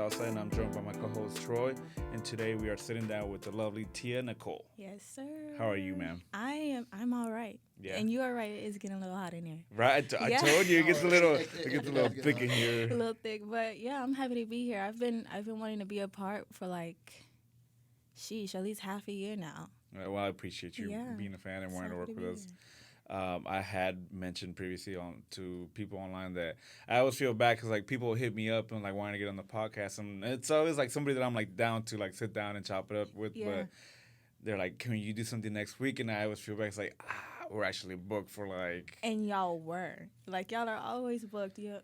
Barbosa, and I'm joined by my co-host Troy. And today we are sitting down with the lovely Tia Nakole. Yes, sir. How are you, ma'am? I'm all right. Yeah. And you are right. It's getting a little hot in here. Right, I Yeah. told you it gets a little, It does thick in get hot. here. A little thick, but yeah, I'm happy to be here. I've been wanting to be a part for at least half a year now. Well, I appreciate you Yeah. being a fan and It's wanting to happy work to with be us. here. I had mentioned previously to people online that I always feel bad because people hit me up and wanting to get on the podcast, and it's always somebody that I'm down to sit down and chop it up with, Yeah. but they're like, "Can you do something next week?" And I always feel bad. It's we're actually booked for And y'all were y'all are always booked. I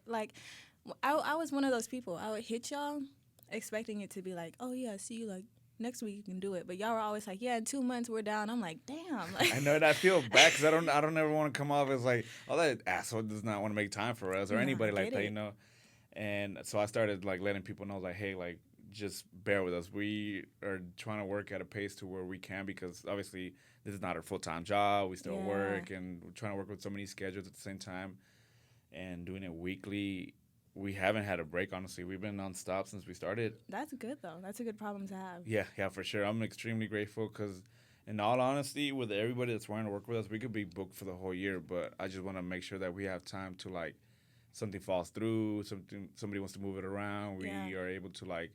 was one of those people. I would hit y'all expecting it to be oh yeah, see you next week you can do it, but y'all were always yeah, in 2 months we're down. I'm like, damn. I know, and I feel bad because I don't ever want to come off as oh, that asshole does not want to make time for us or No, I anybody like get that, it. you know. And so I started letting people know hey, just bear with us. We are trying to work at a pace to where we can, because obviously this is not our full-time job. We still Yeah. work, and we're trying to work with so many schedules at the same time and doing it weekly. We haven't had a break, honestly. We've been nonstop since we started. That's good though. That's a good problem to have. Yeah, for sure. I'm extremely grateful because, in all honesty, with everybody that's wanting to work with us, we could be booked for the whole year. But I just want to make sure that we have time to something falls through, somebody wants to move it around. We Yeah. are able to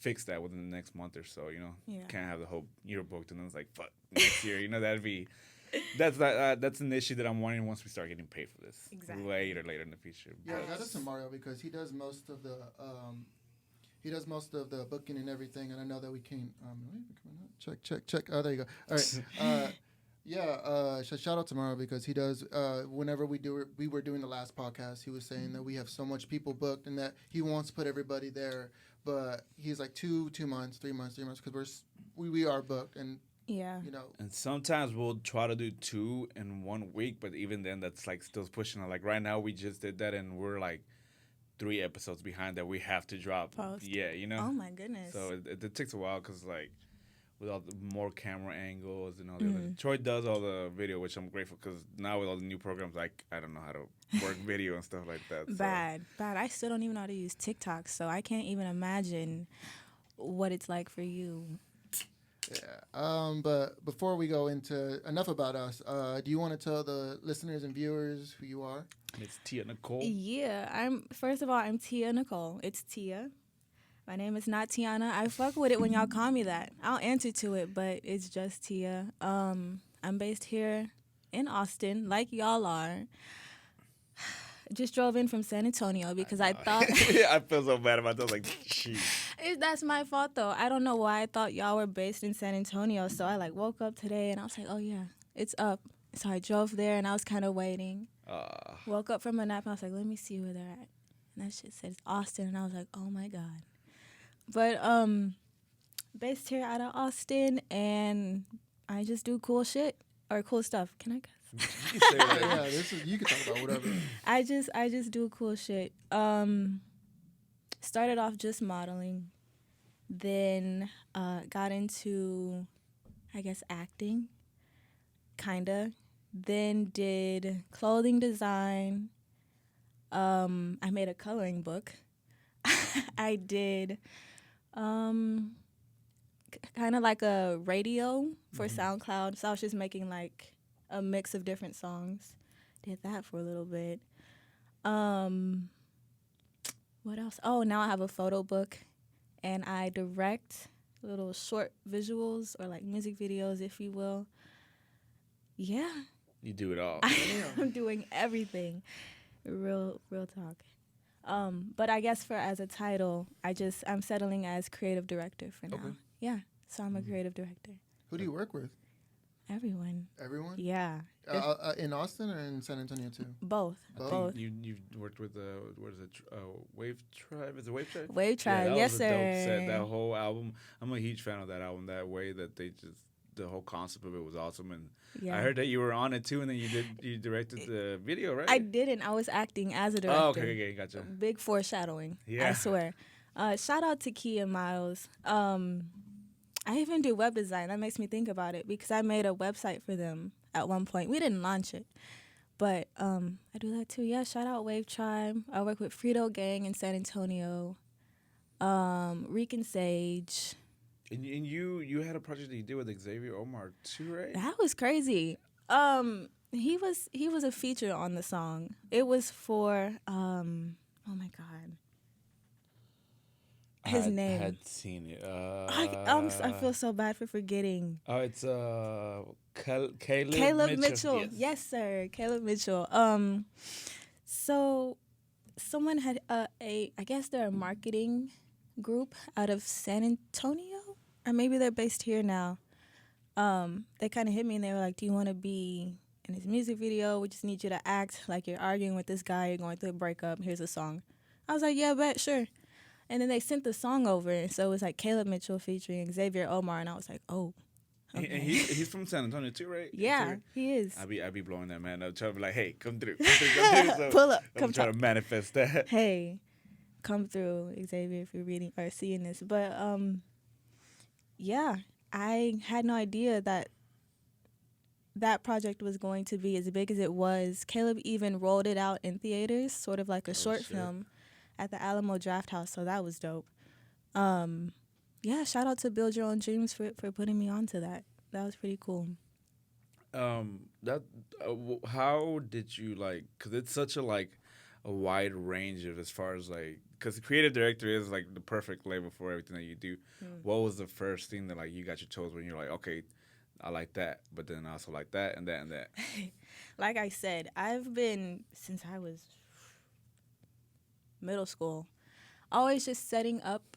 fix that within the next month or so. Yeah. Can't have the whole year booked and then it's fuck next year. That'd be. That's an issue that I'm wanting once we start getting paid for this. Exactly. Later in the future. Yeah, But- shout out to Mario because he does most of the booking and everything, and I know that we can't. Check. Oh, there you go. All right. Shout out to Mario because he does. Whenever we were doing the last podcast, he was saying that we have so much people booked and that he wants to put everybody there, but he's 2 months, 3 months, because we are booked, and Yeah. And sometimes we'll try to do 2 in 1 week, but even then, that's still pushing it. Right now, we just did that, and we're 3 episodes behind that we have to drop. Post. Yeah, Oh my goodness. So it takes a while because with all the more camera angles and all the other. Troy does all the video, which I'm grateful because now with all the new programs, I don't know how to work video and stuff like that. So. Bad. I still don't even know how to use TikTok, so I can't even imagine what it's like for you. Yeah. But before we go into enough about us, do you want to tell the listeners and viewers who you are? It's Tia Nakole. Yeah, I'm Tia Nakole. It's Tia. My name is not Tiana. I fuck with it when y'all call me that. I'll answer to it, but it's just Tia. I'm based here in Austin, like y'all are. Just drove in from San Antonio because I thought I feel so bad about that. Jeez. that's my fault though. I don't know why I thought y'all were based in San Antonio. So I woke up today and I was like, oh yeah, it's up. So I drove there and I was kind of waiting. Woke up from a nap and I was like, let me see where they're at. And that shit says Austin and I was like, oh my God. But based here out of Austin and I just do cool shit or cool stuff. Can I cuss? You can say that. Yeah, you can talk about whatever. I just do cool shit. Started off just modeling, then got into, I guess, acting, kinda. Then did clothing design. I made a coloring book. I did kind of like a radio for SoundCloud. So I was just making a mix of different songs. Did that for a little bit. What else? Oh, now I have a photo book, and I direct little short visuals or music videos, if you will. Yeah, You do it all. I'm doing everything. Real talk. But I guess as a title, I'm settling as creative director for now. Okay. Yeah, so I'm a creative director. Who do you work with? Everyone. Everyone? Yeah. In Austin or in San Antonio too? Both. Both. You've worked with what is it? Wave Tribe? Is it Wave Tribe? Wave Tribe, that yes was a dope sir. set. That whole album. I'm a huge fan of that album. That way that the whole concept of it was awesome. And Yeah. I heard that you were on it too, and then you directed the video, right? I didn't. I was acting as a director. Oh, okay, gotcha. Big foreshadowing. Yeah. I swear. Shout out to Key and Miles. I even do web design. That makes me think about it because I made a website for them at one point. We didn't launch it, but I do that too. Yeah, shout out Wave Tribe. I work with Frito Gang in San Antonio. Reek and Sage. And you had a project that you did with Xavier Omar too, right? That was crazy. He was a feature on the song. It was for oh my god, his name. Had seen it. I feel so bad for forgetting. Oh, it's Caleb, Caleb Mitchell. Yes. Yes, sir. Caleb Mitchell. So someone had I guess they're a marketing group out of San Antonio, or maybe they're based here now. They kind of hit me and they were like, "Do you want to be in his music video? We just need you to act like you're arguing with this guy. You're going through a breakup. Here's a song." I was like, "Yeah, bet, sure." And then they sent the song over, and so it was like Caleb Mitchell featuring Xavier Omar, and I was like, "Oh, okay." And he's from San Antonio too, right? Yeah, Too? he is. I be blowing that man up, trying to be like, hey, come through, come through, come through. So Pull up, I'm come trying talk. to manifest that. Hey, come through, Xavier, if you're reading or seeing this. But yeah, I had no idea that that project was going to be as big as it was. Caleb even rolled it out in theaters, sort of like a short shit. film at the Alamo Draft House, so that was dope. Yeah, shout out to Build Your Own Dreams for putting me onto that. That was pretty cool. That how did you like? Because it's such a like a wide range of as far as like because the creative director is like the perfect label for everything that you do. What was the first thing that like you got your toes when you're like, okay, I like that, but then I also like that and that and that. Like I said, I've been since I was middle school, always just setting up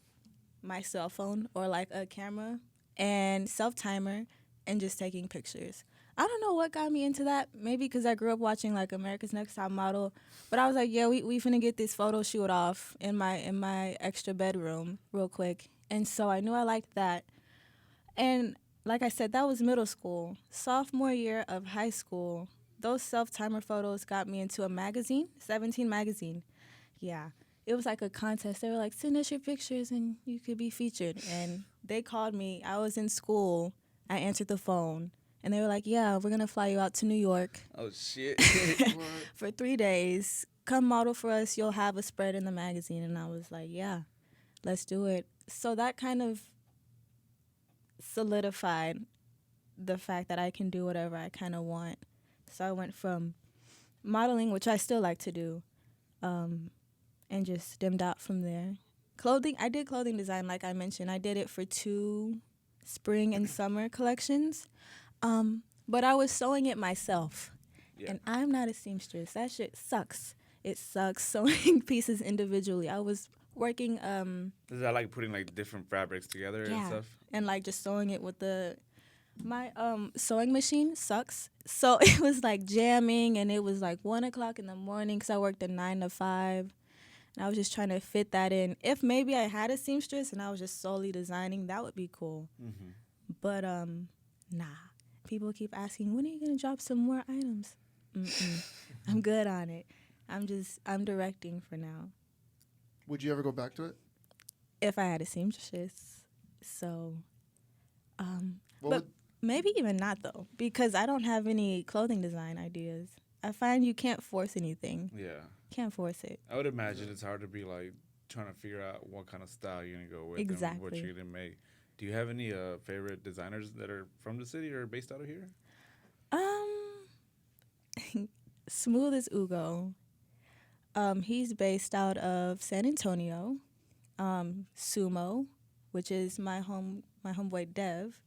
my cell phone or like a camera and self-timer and just taking pictures. I don't know what got me into that. Maybe because I grew up watching like America's Next Top Model, but I was like, yeah, we finna get this photo shoot off in my extra bedroom real quick, and so I knew I liked that. And like I said, that was middle school. Sophomore year of high school, those self-timer photos got me into a magazine, 17 magazine. Yeah. It was like a contest. They were like, send us your pictures and you could be featured. And they called me. I was in school. I answered the phone. And they were like, yeah, we're going to fly you out to New York Oh shit! for 3 days. Come model for us. You'll have a spread in the magazine. And I was like, yeah, let's do it. So that kind of solidified the fact that I can do whatever I kind of want. So I went from modeling, which I still like to do, and just stemmed out from there. Clothing, I did clothing design, like I mentioned. I did it for 2 spring and summer collections, but I was sewing it myself. Yeah. And I'm not a seamstress. That shit sucks. It sucks sewing pieces individually. I was working Is that like putting like different fabrics together and stuff? and like just sewing it with my sewing machine sucks, so it was like jamming, and it was like 1:00 in the morning because I worked a 9 to 5, and I was just trying to fit that in. If maybe I had a seamstress and I was just solely designing, that would be cool. Mm-hmm. But nah, people keep asking, when are you gonna drop some more items? I'm good on it. I'm directing for now. Would you ever go back to it? If I had a seamstress, so What but maybe even not though, because I don't have any clothing design ideas. I find you can't force anything. Yeah. Can't force it. I would imagine it's hard to be like trying to figure out what kind of style you're gonna go with and what Exactly. you're gonna make. Do you have any favorite designers that are from the city or based out of here? Smooth as Ugo. He's based out of San Antonio. Sumo, which is my homeboy Dev,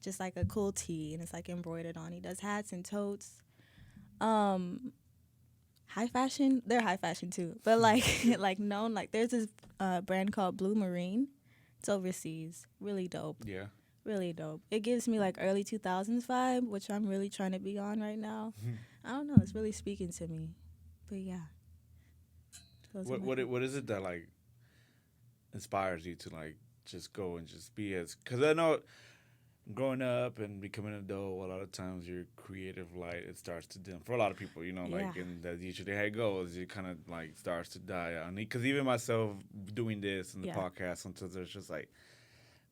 just like a cool tee, and it's like embroidered on. He does hats and totes. High fashion, they're high fashion too, but like like known, like there's this brand called Blue Marine. It's overseas, really dope. Yeah. Really dope. It gives me like early 2000s vibe, which I'm really trying to be on right now. I don't know, it's really speaking to me. But yeah. Those are my- What is it that like inspires you to like just go and just be as? Because I know growing up and becoming an adult, a lot of times your creative light it starts to dim for a lot of people. You know, like Yeah. and that's usually how it goes. It kind of like starts to die out. Because even myself doing this and the Yeah. podcast, sometimes there's just like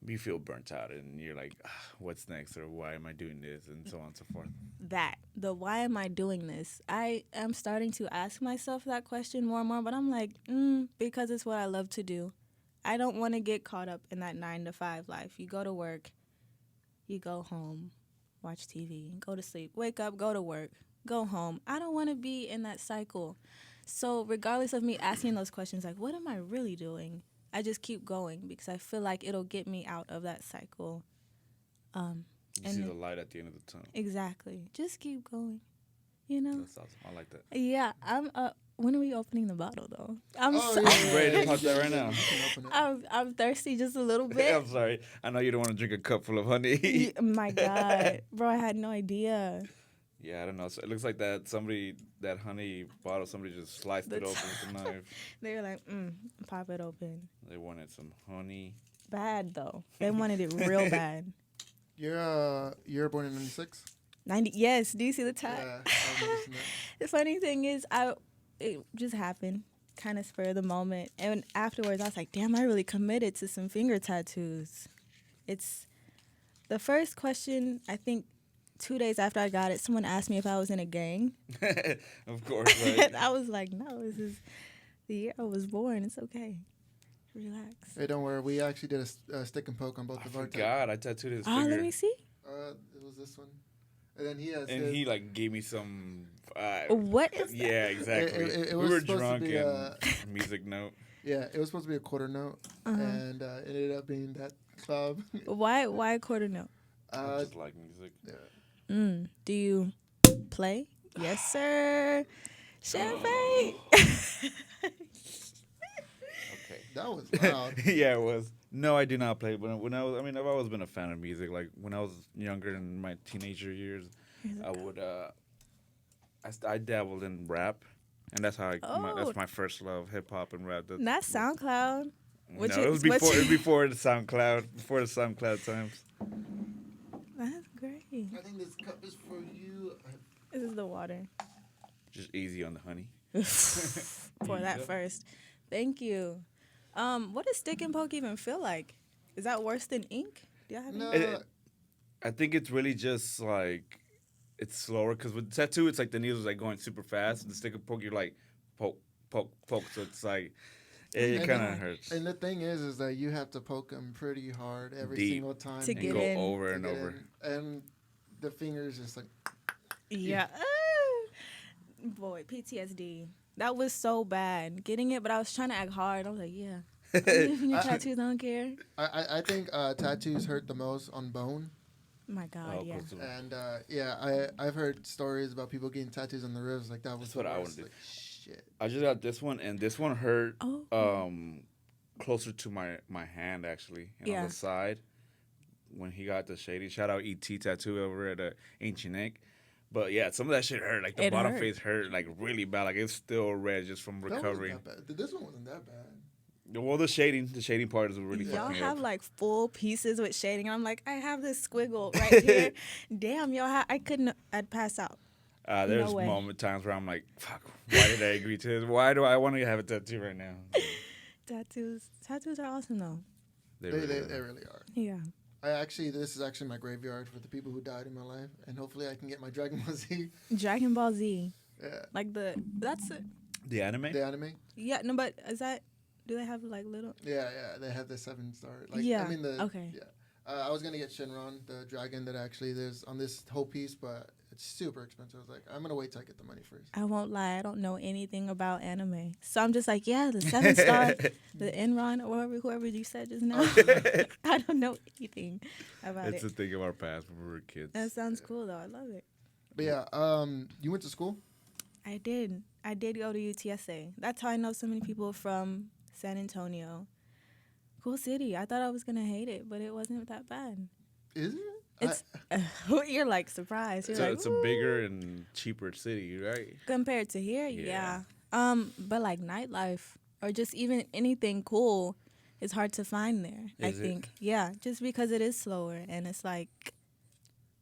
you feel burnt out and you're like, what's next or why am I doing this and so on and so forth. The why am I doing this? I am starting to ask myself that question more and more, but I'm like, because it's what I love to do. I don't want to get caught up in that 9 to 5 life. You go to work, you go home, watch TV, go to sleep, wake up, go to work, go home. I don't want to be in that cycle. So regardless of me asking those questions, like, what am I really doing? I just keep going because I feel like it'll get me out of that cycle. You And see the light at the end of the tunnel. exactly. Just keep going. You know? That's awesome. I like that. Yeah. When are we opening the bottle though? I'm ready to pop that right now. You can open it. I'm thirsty just a little I'm bit. sorry. I know you don't want to drink a cup full of honey. My God. Bro, I had no idea. Yeah, I don't know. So it looks like that honey bottle, somebody just sliced it open with a knife. They were like, pop it open. They wanted some honey. Bad though. They wanted it real bad. You're born in 96? 90. Yes. Do you see the tie? Yeah, I was noticing that. The funny thing is, it just happened, kind of spur of the moment, and afterwards I was like, damn, I really committed to some finger tattoos. It's the first question. I think 2 days after I got it, someone asked me if I was in a gang. Of course, right? And I was like, no, this is the year I was born. It's okay. Relax. Hey, don't worry. We actually did a stick and poke on both I of our forgot. I tattooed his Oh, finger. let me see. It was this one. And then he has And his, he like gave me some. What is that? Yeah, exactly. It we was were supposed to drunk be, and music note. yeah, it was supposed to be a quarter note, and it ended up being that club. Why a quarter note? I just like music. Yeah. Do you play? Yes, sir. Champagne. Okay. That was loud. Yeah, it was. No, I do not play. But I've always been a fan of music. Like when I was younger in my teenager years, I would, I dabbled in rap, and that's how that's my first love, hip hop and rap. Not SoundCloud. No, it was before. It was before the SoundCloud. Before the SoundCloud times. That's great. I think this cup is for you. This is the water. Just easy on the honey. Pour that first. Thank you. What does stick and poke even feel like? Is that worse than ink? Do y'all have any? I think it's really just like it's slower because with tattoo, it's like the needle's like going super fast. The stick and poke, you're like poke, poke, poke. So it's like it kind of hurts. And the thing is that you have to poke them pretty hard every Deep. single time To And get go in. over and over. And the fingers just like. Yeah. Boy, PTSD. That was so bad. Getting it, but I was trying to act hard. I was like, yeah. I'm leaving your tattoos, I don't care. I think tattoos hurt the most on bone. My God, yeah. And I've heard stories about people getting tattoos on the ribs. Like that was That's what I worst. would do. Like, shit. I just got this one, and this one hurt Oh. closer to my hand actually, and Yeah. on the side. When he got the shady, shout out ET Tattoo over at Ancient Ink. But yeah, some of that shit hurt. Like the It bottom hurt. face hurt like really bad. Like it's still red just from That wasn't recovery. that bad. This one wasn't that bad. Well, the shading part is what really Y'all fucked me have up. like full pieces with shading. And I'm like, I have this squiggle right here. Damn, y'all, I'd pass out. There's way. times where I'm like, fuck, why did I agree to this? Why do I want to have a tattoo right now? Tattoos are awesome though. They are. really are. Yeah. This is actually my graveyard for the people who died in my life, and hopefully I can get my Dragon Ball Z. Dragon Ball Z. Yeah. Like that's it. The anime? The anime. Yeah, no, but do they have like little? Yeah, they have the 7-star. Like, Yeah. I mean Okay. Yeah. I was gonna get Shenron, the dragon that actually there's on this whole piece, but it's super expensive. I was like, I'm gonna wait till I get the money first. I won't lie, I don't know anything about anime. So I'm just like, yeah, the 7-star, the Enron, or whoever you said just now. I don't know anything about It's it. a thing of our past when we were kids. That sounds cool though. I love it. But yeah, you went to school? I did go to UTSA. That's how I know so many people from San Antonio. Cool city. I thought I was gonna hate it, but it wasn't that bad. Is it? It's you're like surprised. You're So like, it's a bigger and cheaper city, right? compared to here, Yeah. yeah. But like nightlife or just even anything cool is hard to find there. I Is it? think, yeah, just because it is slower and it's like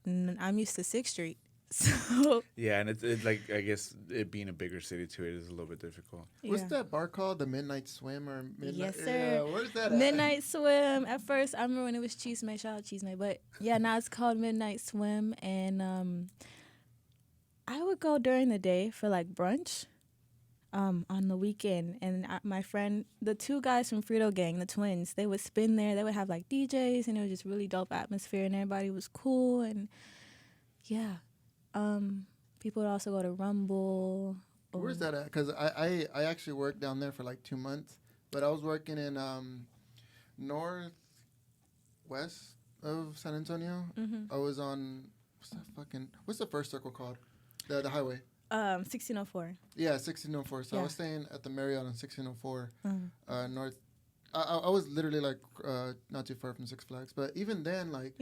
I'm used to 6th Street, so Yeah, and it's like I guess it being a bigger city too, it is a little bit difficult. What's yeah. that bar called? The Midnight Swim or Midnight? Yes, sir. Yeah, where's that at? Midnight Swim. At first, I remember when it was Cheesemate. Shout out Cheesemate. But yeah, now it's called Midnight Swim. And I would go during the day for like brunch. on the weekend, and my friend, the two guys from Frito Gang, the twins, they would spin there. They would have like DJs, and it was just really dope atmosphere, and everybody was cool, and yeah. People would also go to Rumble. Where's that at? Because I actually worked down there for like 2 months, but I was working in northwest of San Antonio. I was on what's the first circle called? The highway. 1604. Yeah, 1604. So I was staying at the Marriott on 1604 north. I was literally like not too far from Six Flags, but even then, like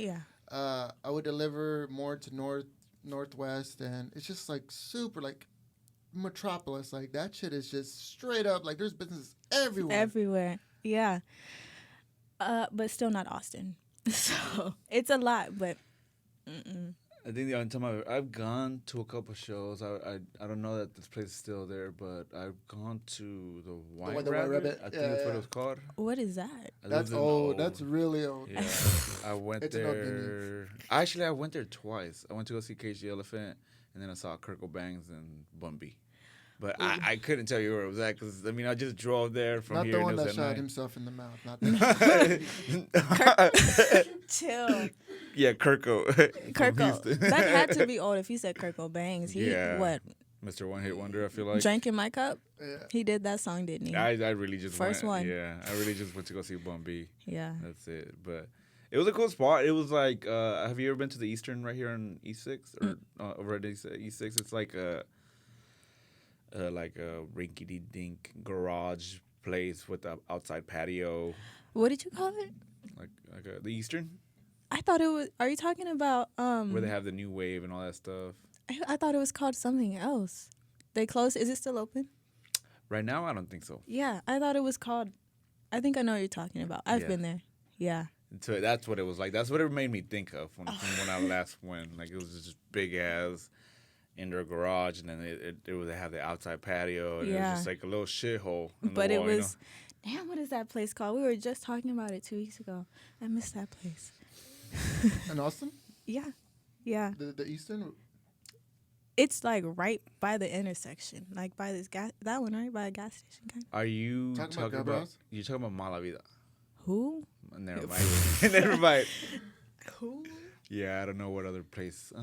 I would deliver more to northwest, and it's just like super like metropolis. Like that shit is just straight up like there's businesses everywhere. Yeah. But still not Austin. So it's a lot, but I think the only time I've gone to a couple shows, I don't know that this place is still there, but I've gone to the White Rabbit. I think that's what it was called. What is that? That's old. That's really old. Yeah, I went there. Actually, I went there twice. I went to go see Cage the Elephant, and then I saw Kurt Cobain's and Bumby. But I couldn't tell you where it was at because, I mean, I just drove there from not here. Not the one that shot himself in the mouth. Not that. Chill. Yeah, Kirko. That had to be old if he said Kurt Cobain's. What? Mr. One Hit Wonder, I feel like. Drinking My Cup? Yeah. He did that song, didn't he? I really just First one. Yeah, I really just went to go see Bumby. Yeah. That's it. But it was a cool spot. It was like, have you ever been to the Eastern right here on E6? Or over at E6? It's like a rinky-dink garage place with an outside patio. What did you call it? Like the Eastern? I thought it was. Are you talking about where they have the new wave and all that stuff? I thought it was called something else. They closed. Is it still open? Right now, I don't think so. Yeah, I thought it was called. I think I know what you're talking about. I've been there. Yeah. So that's what it was like. That's what it made me think of from when I last went. Like it was just big ass indoor garage, and then they would have the outside patio, and it was just like a little shithole. But it was. Damn, what is that place called? We were just talking about it 2 weeks ago. I missed that place. In Austin? Yeah. The Eastern? It's like right by the intersection, like by this gas. That one, right by a gas station. Kind of. Are you talking about? You're talking about Malavida. Who? Never mind. Never mind. Who? Yeah, I don't know what other place.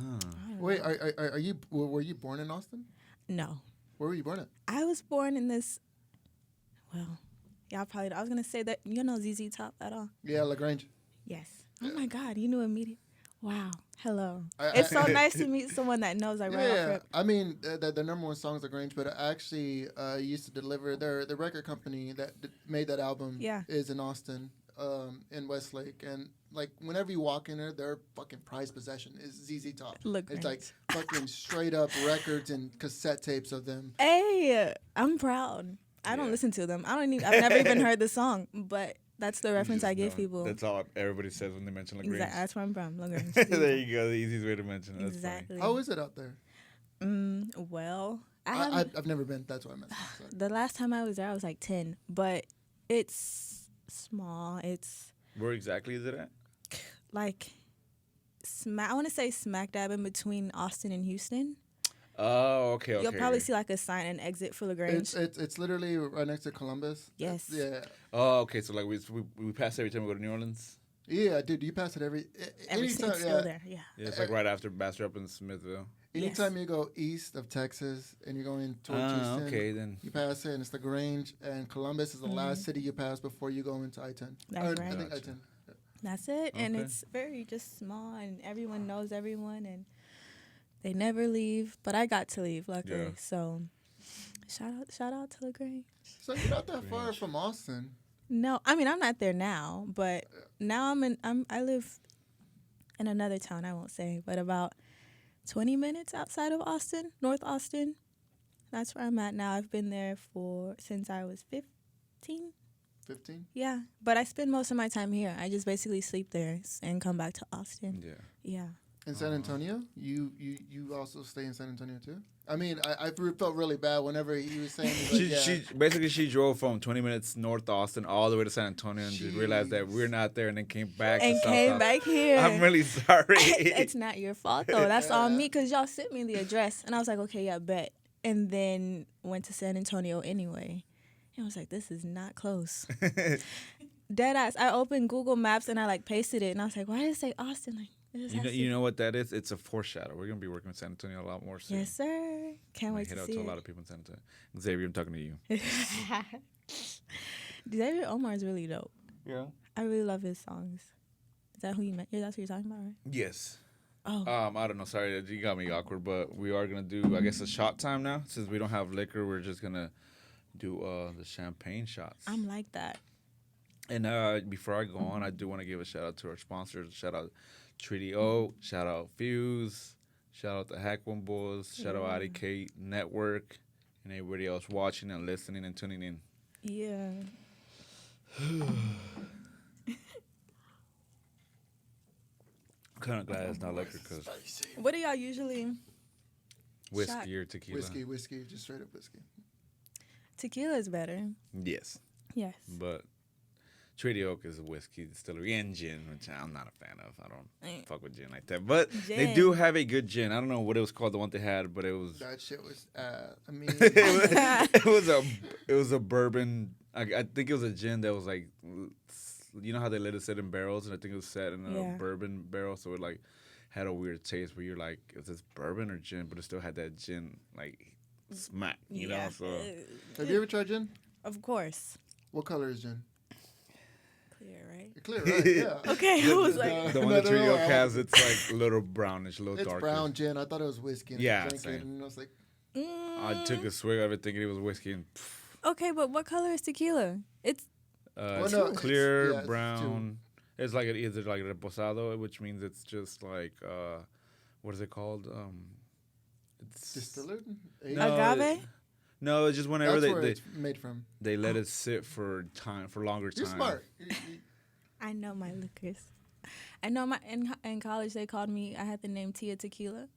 Wait, are you? Were you born in Austin? No. Where were you born at? I was born in this. Well, y'all probably. I was gonna say that you know ZZ Top at all. Yeah, LaGrange. Yes. Oh my God, you knew immediately. Wow. Hello. It's so nice to meet someone that knows right off rip. I mean, the number one song is LaGrange, but I actually used to deliver the record company that made that album. Yeah. Is in Austin, in Westlake, and like whenever you walk in there, their fucking prized possession is ZZ Top. LaGrange. It's like fucking straight up records and cassette tapes of them. Hey, I'm proud. I don't listen to them. I've never even heard the song, but that's the reference I give people. That's all everybody says when they mention LaGrange. Exactly. That's where I'm from, LaGrange. There you go. The easiest way to mention it. Exactly. How is it out there? Well, I've never been. That's why I mentioned it. The last time I was there, I was like 10, but it's small. It's where exactly is it at? Like, I want to say smack dab in between Austin and Houston. Oh, okay. You'll probably see like a sign and exit for LaGrange. It's literally right next to Columbus. Yes. Yeah. Oh, okay. So like we pass every time we go to New Orleans. Yeah, dude, you pass it every time. Still there. Yeah. Yeah, it's like right after Bastrop and Smithville. Anytime you go east of Texas and you're going towards Houston, okay, then you pass it, and it's LaGrange, and Columbus is the last city you pass before you go into I-10. That's right. I think I-10. That's it, and it's very just small, and everyone knows everyone, and they never leave. But I got to leave, luckily. Yeah. So, shout out to LaGrange. So you're not that far from Austin. No, I mean I'm not there now, but now I live in another town. I won't say, but about 20 minutes outside of Austin, North Austin. That's where I'm at now. I've been there since I was 15. 15? Yeah, but I spend most of my time here. I just basically sleep there and come back to Austin. Yeah. Yeah. In San Antonio? You also stay in San Antonio too? I mean, I felt really bad whenever he was saying she drove from 20 minutes north Austin all the way to San Antonio and just realized that we're not there and then came back back here. I'm really sorry. It's not your fault though. That's all me because y'all sent me the address and I was like, okay, yeah, bet. and then went to San Antonio anyway. And I was like, this is not close. Deadass. I opened Google Maps and I like pasted it, and I was like, why did it say Austin? Like, this has to- You know what that is? It's a foreshadow. We're gonna be working with San Antonio a lot more soon. Yes, sir. Can't wait Hit to out see to a it. lot of people in San Antonio. Xavier, I'm talking to you. David Omar is really dope. Yeah. I really love his songs. Is that who you meant? Yeah, that's what you're talking about, right? Yes. Oh. I don't know. Sorry, you got me awkward, but we are gonna do, I guess, a shot time now. Since we don't have liquor, we're just gonna do the champagne shots. I'm like that. And before I go on, I do want to give a shout out to our sponsors. Shout out Treaty O. Shout out Fuse. Shout out the Hack One Boys. Shout out IDK Network, and everybody else watching and listening and tuning in. Yeah. I'm kind of glad it's not liquor because What do y'all usually? whiskey or tequila. Whiskey, just straight up whiskey. Tequila is better. Yes, Yes. but Treaty Oak is a whiskey distillery and gin, which I'm not a fan of. I don't fuck with gin like that. But they Gin. do have a good gin. I don't know what it was called, the one they had, but it was That shit was, I mean, it was a bourbon. I think it was a gin that was like, you know how they let it sit in barrels, and I think it was set in a Yeah. bourbon barrel, so it like had a weird taste where you're like, is this bourbon or gin? But it still had that gin like smack, you know. So have you ever tried gin? Of course. What color is gin? Clear, right? Clear, right? Yeah. Okay, I was like, the one No, that no, Treaty no, Oak has, it's like a little brownish, a little It's darker. brown gin. I thought it was whiskey. And Yeah, I drank same. it, and I was like, I took a swig of it thinking it was whiskey, and okay, but what color is tequila? It's Well, it's no, it's- clear yeah, it's brown. It's like either like reposado, which means it's just like what is it called? It's distilled? No, agave. No, it's just whenever That's where they it's made from. they let it sit for longer time. You're smart. I know my liquors. I know my in college they called me. I had the name Tia Tequila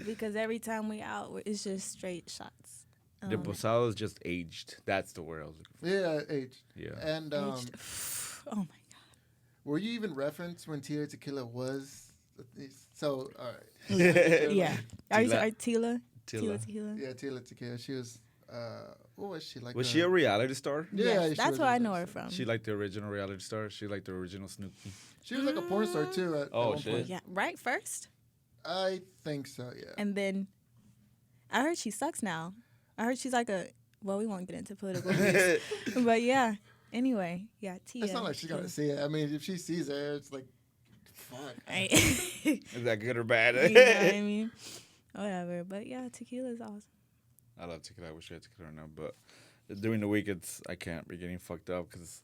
because every time we out, it's just straight shots. Reposado is just aged. That's the word I was looking Yeah, aged. for. Yeah. And Aged. Oh my were you even referenced when Tia Tequila was? So, all right. god. Yeah. Are you Tila. sorry, Tila? Tila. Tequila. Yeah, Tia Tequila. She was, what was she like? Was she a reality star? Yeah, Yes, she that's was where a I know reality her star. from. She like the original reality star. She like the original Snooki. She was like a porn star too. At Oh, one shit. point. Yeah, right first, I think so. Yeah. and then I heard she sucks now. I heard she's like a. Well, we won't get into political, views. But yeah. Anyway, yeah, Tia. It's not like she's gonna see it. I mean, if she sees it, it's like, fuck. Right. Is that good or bad? You know what I mean? Whatever. But yeah, tequila is awesome. I love tequila. I wish I had tequila right now, but during the week, I can't be getting fucked up because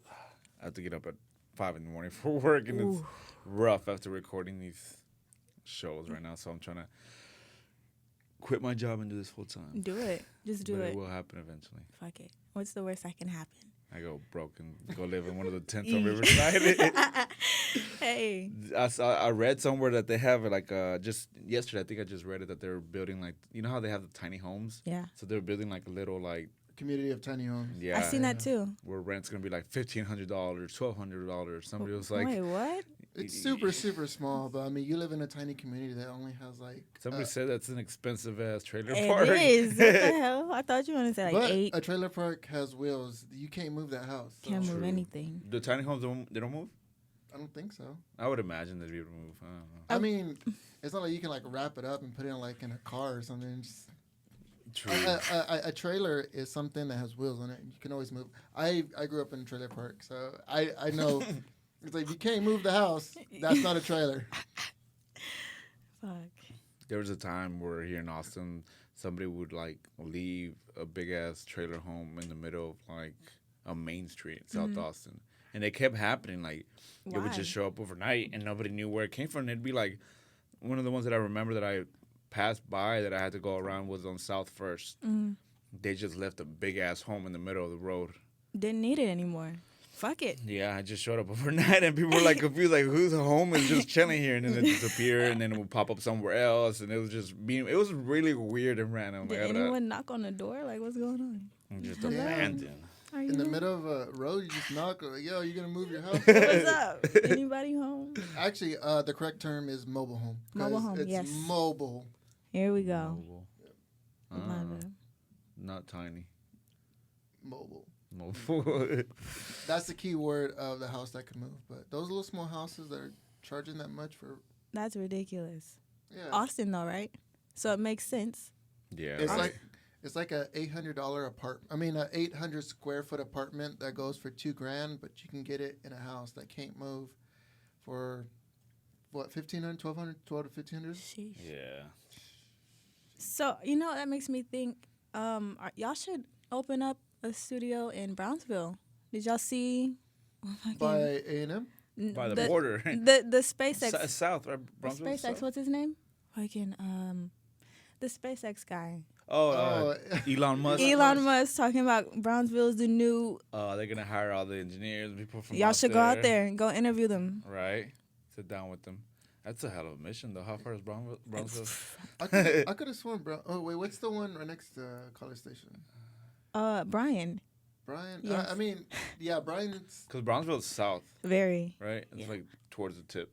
I have to get up at 5 in the morning for work, and it's rough after recording these shows right now. So I'm trying to quit my job and do this full time. Do it. Just do But it. it will happen eventually. Fuck it. What's the worst that can happen? I go broke and go live in one of the tents on Riverside. Hey. I read somewhere that they have like just yesterday. I think I just read it that they're building like, you know how they have the tiny homes. Yeah. So they're building like a little like Community of tiny homes. yeah. I seen that too. Where rent's gonna be like $1,500, $1,200. Somebody was like, Wait, what? It's super, super small, but I mean, you live in a tiny community that only has like. somebody said that's an expensive ass trailer It park. is. What the hell? I thought you wanted to say like But 8. a trailer park has wheels. You can't move that house. So Can't move True. anything. The tiny homes they don't move. I don't think so. I would imagine they'd be able to move. I don't know. I mean, it's not like you can like wrap it up and put it in like in a car or something. Just, True. a trailer is something that has wheels on it. You can always move. I grew up in a trailer park, so I know. It's like if you can't move the house, that's not a trailer. Fuck. There was a time where here in Austin, somebody would like leave a big ass trailer home in the middle of like a main street, South Austin, and it kept happening. Like it would Why? just show up overnight, and nobody knew where it came from. And it'd be like one of the ones that I remember that I passed by that I had to go around was on South First. They just left a big ass home in the middle of the road. Didn't need it anymore. Fuck it. Yeah, I just showed up overnight, and people were like confused, like whose home is just chilling here, and then it disappeared, and then it would pop up somewhere else, and it was just it was really weird and random. Did Like, anyone knock on the door? Like, what's going on? just Hello? abandoned. Are you In the home? middle of a road, you just knock. Like, yo, you gonna move your house? What's up? Anybody home? Actually, the correct term is mobile home. 'Cause Mobile home, It's yes. mobile. Here we go. Mobile. Mother. Not tiny. Mobile. Mobile. That's the key word of the house that can move. But those little small houses that are charging that much for, That's ridiculous. yeah, Austin, though, right? So it makes sense. Yeah. it's right. like a $800 apartment. I mean, a 800 square foot apartment that goes for $2,000, but you can get it in a house that can't move for what, 1,500, 1,200, 12 to 1,500. Sheesh. Yeah. So that makes me think. Y'all should open up a studio in Brownsville. Did y'all see? By A&M. By the border. The SpaceX. South, right? The Brownsville, SpaceX. South? What's his name? The SpaceX guy. Oh, Elon Musk. Elon Musk talking about Brownsville's the new. They're gonna hire all the engineers, people from. Y'all should go out there and go interview them. Right. Sit down with them. That's a hell of a mission, though. How far is Brownsville? I could have sworn, bro. Oh wait, what's the one right next to College Station? Brian. Brian. Yes. I mean, yeah, Brian's. Because Brownsville is south, Very. right? It's like towards the tip.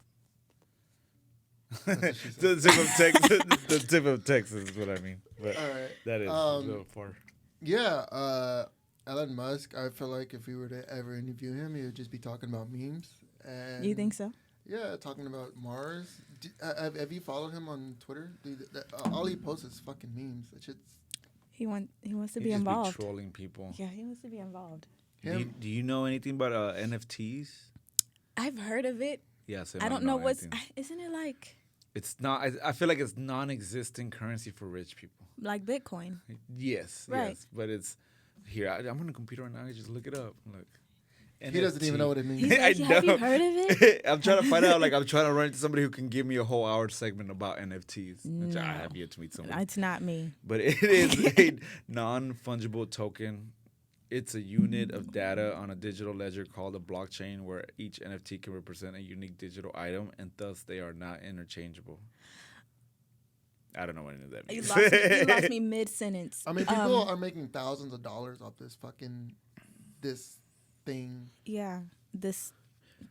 That's what she said. The tip of Texas. The tip of Texas is what I mean. But All right. that is a little far. Yeah, Elon Musk. I feel like if we were to ever interview him, he would just be talking about memes. And You think so? Yeah, talking about Mars. Have you followed him on Twitter? Dude, all he posts is fucking memes. That shit's He wants to He be just be involved. trolling people. Yeah, he wants to be involved. him. Do you know anything about NFTs? I've heard of it. Yes. I don't know what's. Isn't it It's not. I feel like it's non-existent currency for rich people. like Bitcoin? Yes. Right. Yes. But it's here. I'm on the computer right now. I just look it up. Look. He doesn't even know what it means. He's like, I have you know. heard of it? I'm trying to find out. Like, I'm trying to run into somebody who can give me a whole hour segment about NFTs. Which I No. have yet to meet someone. It's not me. But it is a non-fungible token. It's a unit of data on a digital ledger called a blockchain, where each NFT can represent a unique digital item, and thus they are not interchangeable. I don't know what any of that You means. lost me mid-sentence. I mean, people are making thousands of dollars off this thing. Yeah, this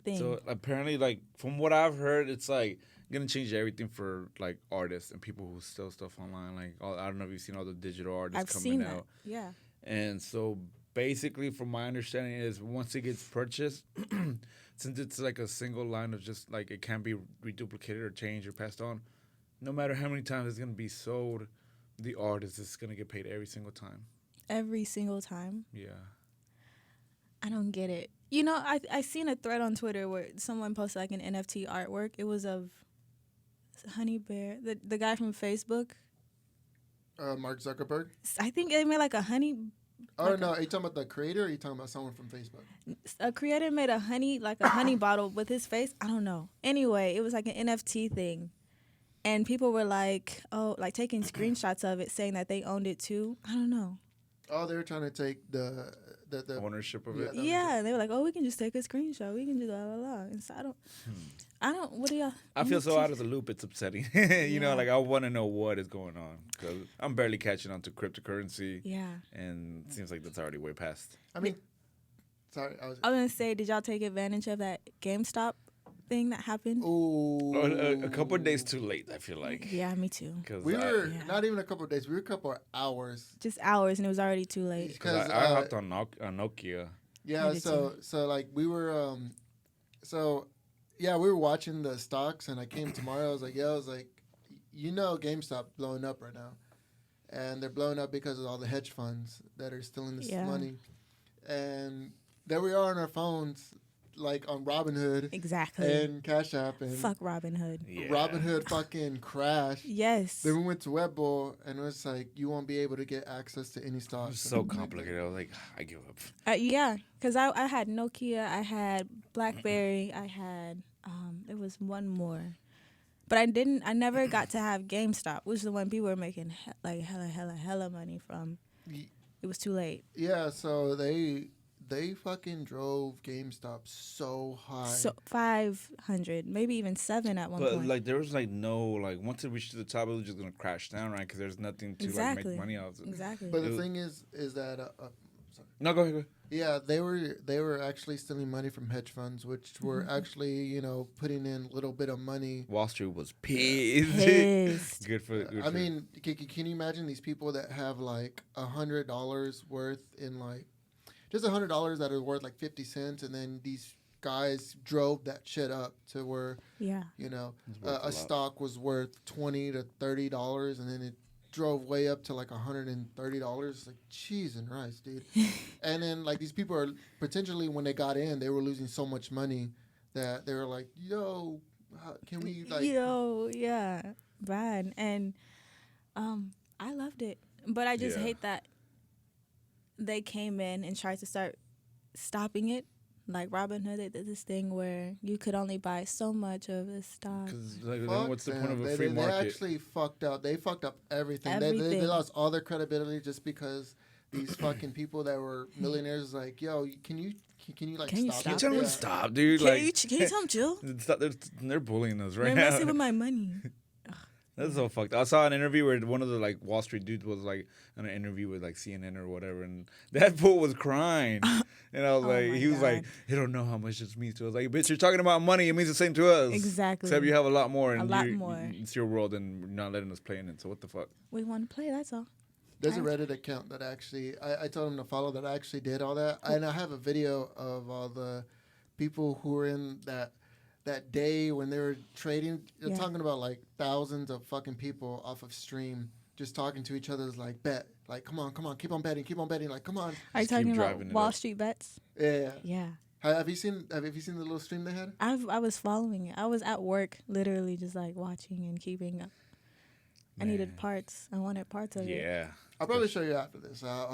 thing. So apparently, like, from what I've heard, it's like gonna change everything for like artists and people who sell stuff online. Like, I don't know if you've seen all the digital artists I've coming seen out. that. Yeah. And so basically, from my understanding, is once it gets purchased, since it's like a single line of just like it can't be reduplicated or changed or passed on, no matter how many times it's gonna be sold, the artist is gonna get paid every single time. Every single time. Yeah. I don't get it. I seen a thread on Twitter where someone posted like an NFT artwork. It was of Honey Bear, the guy from Facebook. Mark Zuckerberg. I think they made like a honey. Oh no, are you talking about the creator? Or are you talking about someone from Facebook? A creator made a honey bottle with his face. I don't know. Anyway, it was like an NFT thing, and people were like, taking screenshots of it, saying that they owned it too. I don't know. Oh, they were trying to take the Ownership of Yeah, it. that Yeah, they were like, we can just take a screenshot. We can do blah blah blah. And so I don't. What do y'all? I feel so out of the loop. It's upsetting. You know, like I want to know what is going on because I'm barely catching on to cryptocurrency. Yeah. And it seems like that's already way past. I mean, sorry, I was. I was gonna say, did y'all take advantage of that GameStop thing that happened? Ooh. A couple of days too late, I feel like. Yeah, me too. Because We were Yeah. not even a couple of days. We were a couple of hours. Just hours, and it was already too late. Because I hopped on Nokia. yeah, I did so like we were we were watching the stocks, and I came tomorrow. I was like, GameStop blowing up right now, and they're blowing up because of all the hedge funds that are stealing this Yeah. money, and there we are on our phones, like on Robinhood Exactly. and Cash App, and Fuck Robinhood. Yeah. Robinhood fucking crashed. Yes. Then we went to Webull, and it was like, you won't be able to get access to any It stocks. was so complicated. I was like, I give up. Yeah, because I had Nokia, I had BlackBerry, I had there was one more, but I never got to have GameStop, which is the one people were making hella money from. It was too late. Yeah, so they fucking drove GameStop so high. So 500, maybe even 7 at one But point. like there was like no like once it reached the top, it was just gonna crash down, right? Because there's nothing to like Exactly. make money off of. Exactly. But the thing is that sorry. No, go ahead. Go ahead. Yeah, they were actually stealing money from hedge funds, which were actually putting in a little bit of money. Wall Street was pissed. Pissed. Good for. Good I for- mean, can you imagine these people that have like $100 worth in like just $100 that are worth like 50 cents, and then these guys drove that shit up to where Yeah. It's worth a lot. stock was worth $20 to $30, and then it drove way up to like $130. Like cheese and rice, dude. And then like these people are potentially, when they got in, they were losing so much money that they were like, "Yo, can we like?" Yo, yeah, bad. And I loved it, but I just Yeah. hate that they came in and tried to start stopping it. Like Robinhood, they did this thing where you could only buy so much of the stock. Because like, then Fuck what's the them. point of a They- free they market? actually fucked up. They fucked up everything. They Everything. lost all their credibility just because these fucking people that were millionaires was like, "Yo, can you like Can you stop?" Can you stop tell them it? to stop, dude? Can, Like, can you tell them chill? they're bullying us right They're now. messing with my money. That's so fucked. I saw an interview where one of the like Wall Street dudes was like in an interview with like CNN or whatever, and that fool was crying, and I was Oh like, my he was like, God. he don't know how much this means to us. Like, bitch, you're talking about money. It means the same to us. Exactly. Except you have a lot more, and A lot you're- more. It's your world, and you're not letting us play in it. So what the fuck? We want to play. That's all. There's a Reddit account that actually I told him to follow that actually did all that, and I have a video of all the people who were in that day when they were trading. They're Yeah. talking about like thousands of fucking people off of stream just talking to each other, like, bet, like, come on, keep on betting, like, come on. Are you Just keep talking driving about it Wall up. Street bets? Yeah. Yeah. Have you seen the little stream they had? I was following it. I was at work, literally just like watching and keeping up. I needed Man. parts. I wanted parts of it. Yeah. I'll probably show you after this Yeah.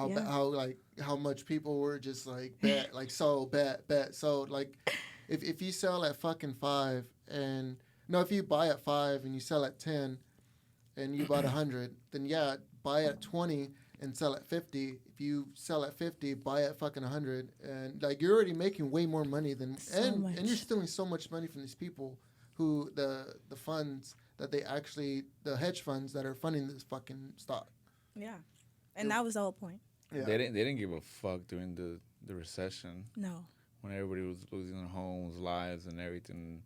how much people were just like bet, like sold, bet, sold. Like if you sell at fucking 5 and no, if you buy at 5 and you sell at 10 and you bought 100, then yeah, buy at 20 and sell at 50. If you sell at 50, buy at fucking 100, and like you're already making way more money than and much. you're stealing so much money from these people who the funds that they actually the hedge funds that are funding this fucking stock. Yeah. And that was the whole point. Yeah. They didn't give a fuck during the recession No. when everybody was losing their homes, lives, and everything.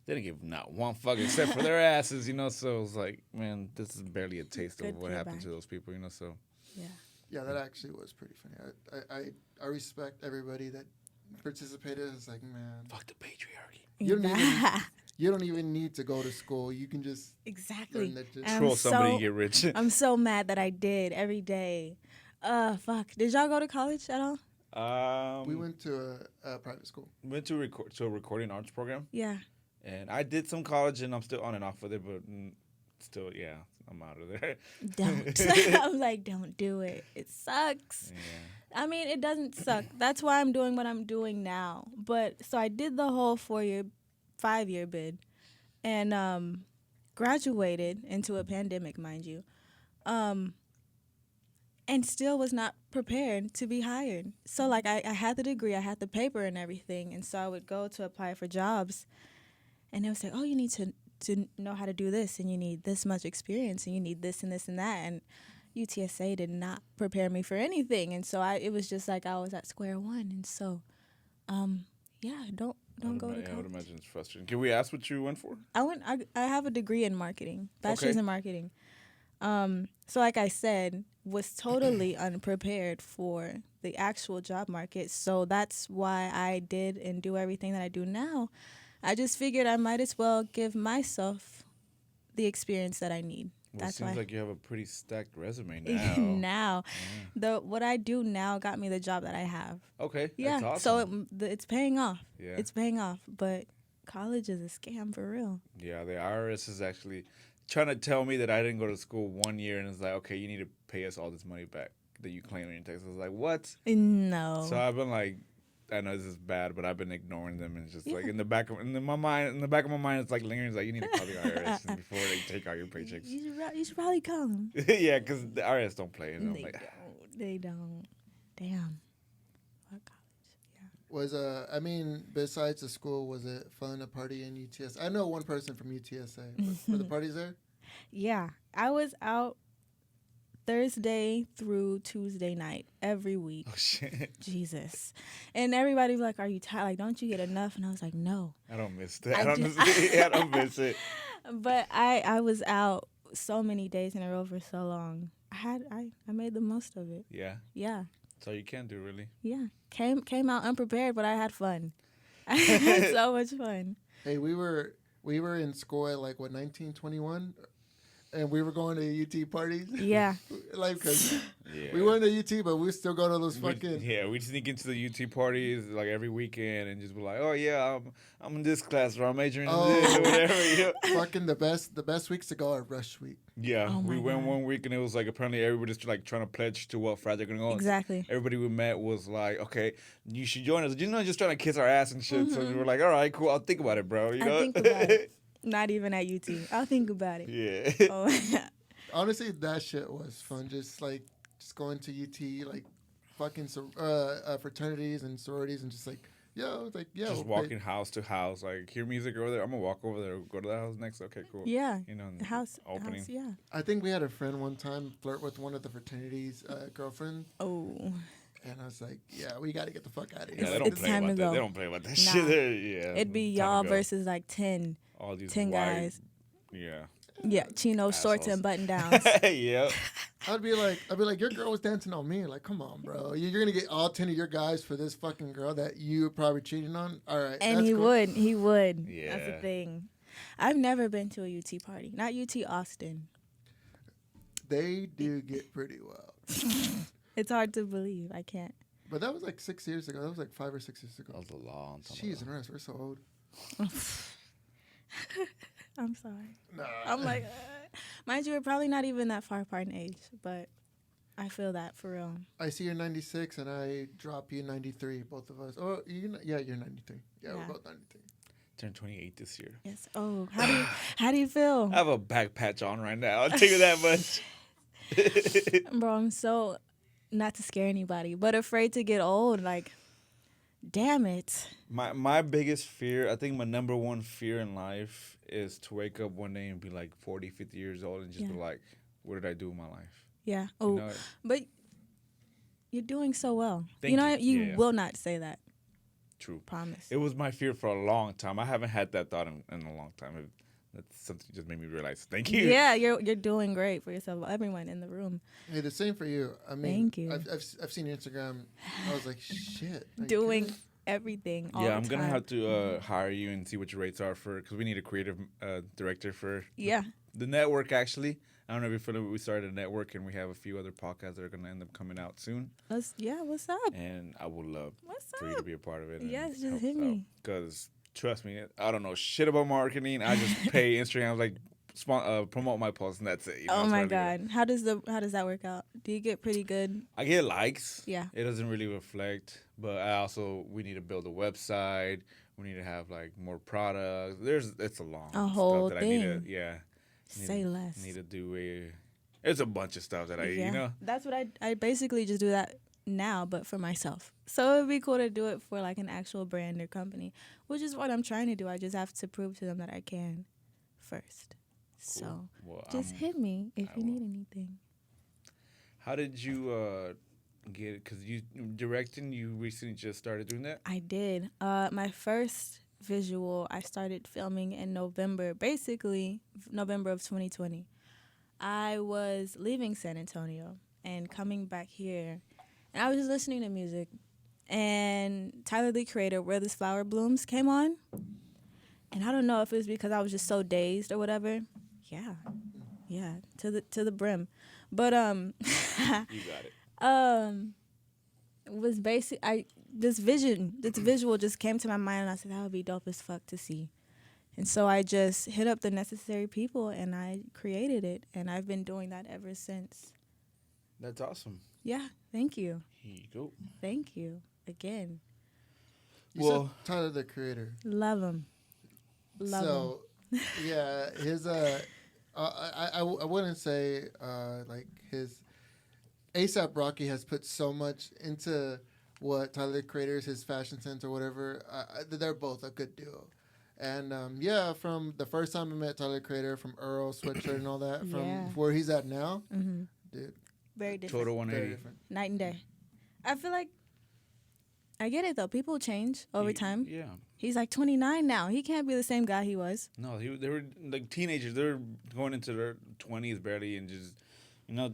They didn't give not one fuck except for their asses, you know. So it was like, man, this is barely a taste Good of what happened payback. to those people, you know. So Yeah. Yeah, that actually was pretty funny. I respect everybody that participated. It's like, man, fuck the patriarchy. you don't even need to go to school. You can just Exactly. learn that just- I'm Troll somebody, so- get rich. I'm so mad that I did every day. Fuck. Did y'all go to college at all? we went to a private school. went to a recording arts program, Yeah. and I did some college, and I'm still on and off with it, but still, yeah, I'm out of there. Don't. I'm like, don't do it. It sucks. Yeah. I mean, it doesn't suck. That's why I'm doing what I'm doing now. But so I did the whole 5-year bid and graduated into a pandemic, mind you. And still was not prepared to be hired. So like I had the degree, I had the paper and everything, and so I would go to apply for jobs, and they would say, "Oh, you need to know how to do this, and you need this much experience, and you need this and this and that." And UTSA did not prepare me for anything, and so it was just like I was at square one. And so, yeah, don't go to I would college. imagine it's frustrating. Can we ask what you went for? I have a degree in marketing, bachelor's Okay. in marketing. So like I said, was totally unprepared for the actual job market. So that's why I did and do everything that I do now. I just figured I might as well give myself the experience that I need. Well, That's it seems why. like you have a pretty stacked resume now. Now, what I do now got me the job that I have. Okay, Yeah, that's so awesome. it's paying off. Yeah. It's paying off, but college is a scam for real. Yeah, the IRS is actually trying to tell me that I didn't go to school 1 year, and it's like, okay, you need to pay us all this money back that you claim on your taxes. I was like, what? No. So I've been like, I know this is bad, but I've been ignoring them, and it's just like Yeah. in the back of my mind, it's like lingering. It's like you need to call the IRS before they take all your paychecks. You should probably call them. Yeah, because the IRS don't play. And I'm They like, don't. They don't. Damn. Fuck college. Was I mean, besides the school, was it fun to party in UTS? I know one person from UTSA. Were the parties there? Yeah, I was out Thursday through Tuesday night every week. Oh shit! Jesus. And everybody was like, "Are you tired? Like, don't you get enough?" And I was like, "No." I don't miss that. I Honestly, I don't miss it. But I was out so many days in a row for so long. I made the most of it. Yeah, Yeah. that's all you can do, really. Yeah. Came out unprepared, but I had fun. I had so much fun. Hey, we were in school at like what 1921, and we were going to UT parties. Yeah. Like, cause Yeah. we weren't at UT, but we still go to those fucking. We'd sneak into the UT parties like every weekend and just be like, oh yeah, I'm in this class or I'm majoring in this or whatever. Yeah, Fucking the best weeks to go are rush week. yeah. Oh We my went God. one week and it was like apparently everybody's like trying to pledge to what frat they're gonna go. Exactly. Everybody we met was like, okay, you should join us. You know, just trying to kiss our ass and shit. So we were like, all right, cool. I'll think about it, bro. You know? I think about it. Not even at UT. I'll think about it. Yeah. Oh, Honestly, that shit was fun. Just going to UT, like fucking fraternities and sororities, and just like, yo, it's like, yeah, Just we'll walking house to house, like hear music over there. I'm gonna walk over there, go to the house next. Okay, cool. yeah. You know, House. opening. House, yeah. I think we had a friend one time flirt with one of the fraternities' girlfriend, Oh. and I was like, yeah, we got to get the fuck out of Yeah, here. they don't It's play time about to that. go. They don't play about that Nah. shit. Yeah, It'd be time y'all to go. versus like 10 all these 10 white, guys. Yeah. Yeah, chino shorts Assholes. and button downs. Yep. I'd be like, your girl was dancing on me. Like, come on, bro. You're gonna get all 10 of your guys for this fucking girl that you probably cheating on. All right, And that's he cool. would. He would. That's Yeah. the thing. I've never been to a UT party. Not UT Austin. They do get pretty wild. It's hard to believe. I can't. But that was like 6 years ago. That was like 5 or 6 years ago. That was a long time Jeez, ago. and us, we're so old. I'm sorry. Nah. I'm like, mind you, we're probably not even that far apart in age, but I feel that for real. I see you're 96 and I drop you 93, both of us. Oh, you're 93. Yeah, Yeah. we're both 93. Turned 28 this year. Yes. Oh, how do you feel, I have a back patch on right now. I'll tell you that much. bro? I'm so not to scare anybody, but afraid to get old. Like, damn it. My biggest fear, I think my number one fear in life is to wake up one day and be like 40, 50 years old and just be Yeah. like, what did I do with my life? Yeah. Oh, You know, but you're doing so well. Thank you know, you. you Yeah. will not say that. true. Promise. It was my fear for a long time. I haven't had that thought in a long time. That's something just made me realize. Thank you. Yeah, you're doing great for yourself. Everyone in the room Hey, the same for you. I mean, Thank you. I've seen your Instagram. I was like, shit. Are you doing kidding? everything. All Yeah, the I'm gonna time. have to hire you and see what your rates are for, because we need a creative director for Yeah. the network. Actually, I don't know if you're familiar. We started a network and we have a few other podcasts that are gonna end up coming out soon. What's up? And I would love What's for you to up? be a part of it. Yes, just hit me. Because trust me, I don't know shit about marketing. I just pay Instagram like promote my posts and that's it. You know, Oh that's my what I do. God. How does that work out? Do you get pretty good? I get likes. Yeah. It doesn't really reflect, but we need to build a website. We need to have like more products. It's a long A whole stuff that I need thing. to Say less. Need to do it's a bunch of stuff that Yeah. you know. That's what I basically just do that now, but for myself. So it'd be cool to do it for like an actual brand or company, which is what I'm trying to do. I just have to prove to them that I can first. So Well, just hit me if I you will. need anything. How did you get it? Because you directing, you recently just started doing that. I did. My first visual I started filming in November, basically November of 2020. I was leaving San Antonio and coming back here, and I was just listening to music, and Tyler the Creator, Where This Flower Blooms, came on, and I don't know if it was because I was just so dazed or whatever. Yeah, to the brim, but You got it. was this visual just came to my mind, and I said that would be dope as fuck to see. And so I just hit up the necessary people and I created it, and I've been doing that ever since. That's awesome. Yeah, thank you. Here you go. Thank you again. You Well- said Tyler the Creator. Love him. So, yeah, his I wouldn't say like his ASAP Rocky has put so much into what Tyler the Creator is, his fashion sense or whatever. They're both a good duo. And yeah, from the first time I met Tyler the Creator, from Earl Sweatshirt and all that, from Yeah. where he's at now, Mm-hmm. dude, Very different. Total Very 180. different. Night and day. I feel like I get it though. People change over time. Yeah. He's like 29 now. He can't be the same guy he was. No, they were like teenagers. They were going into their 20s barely and just,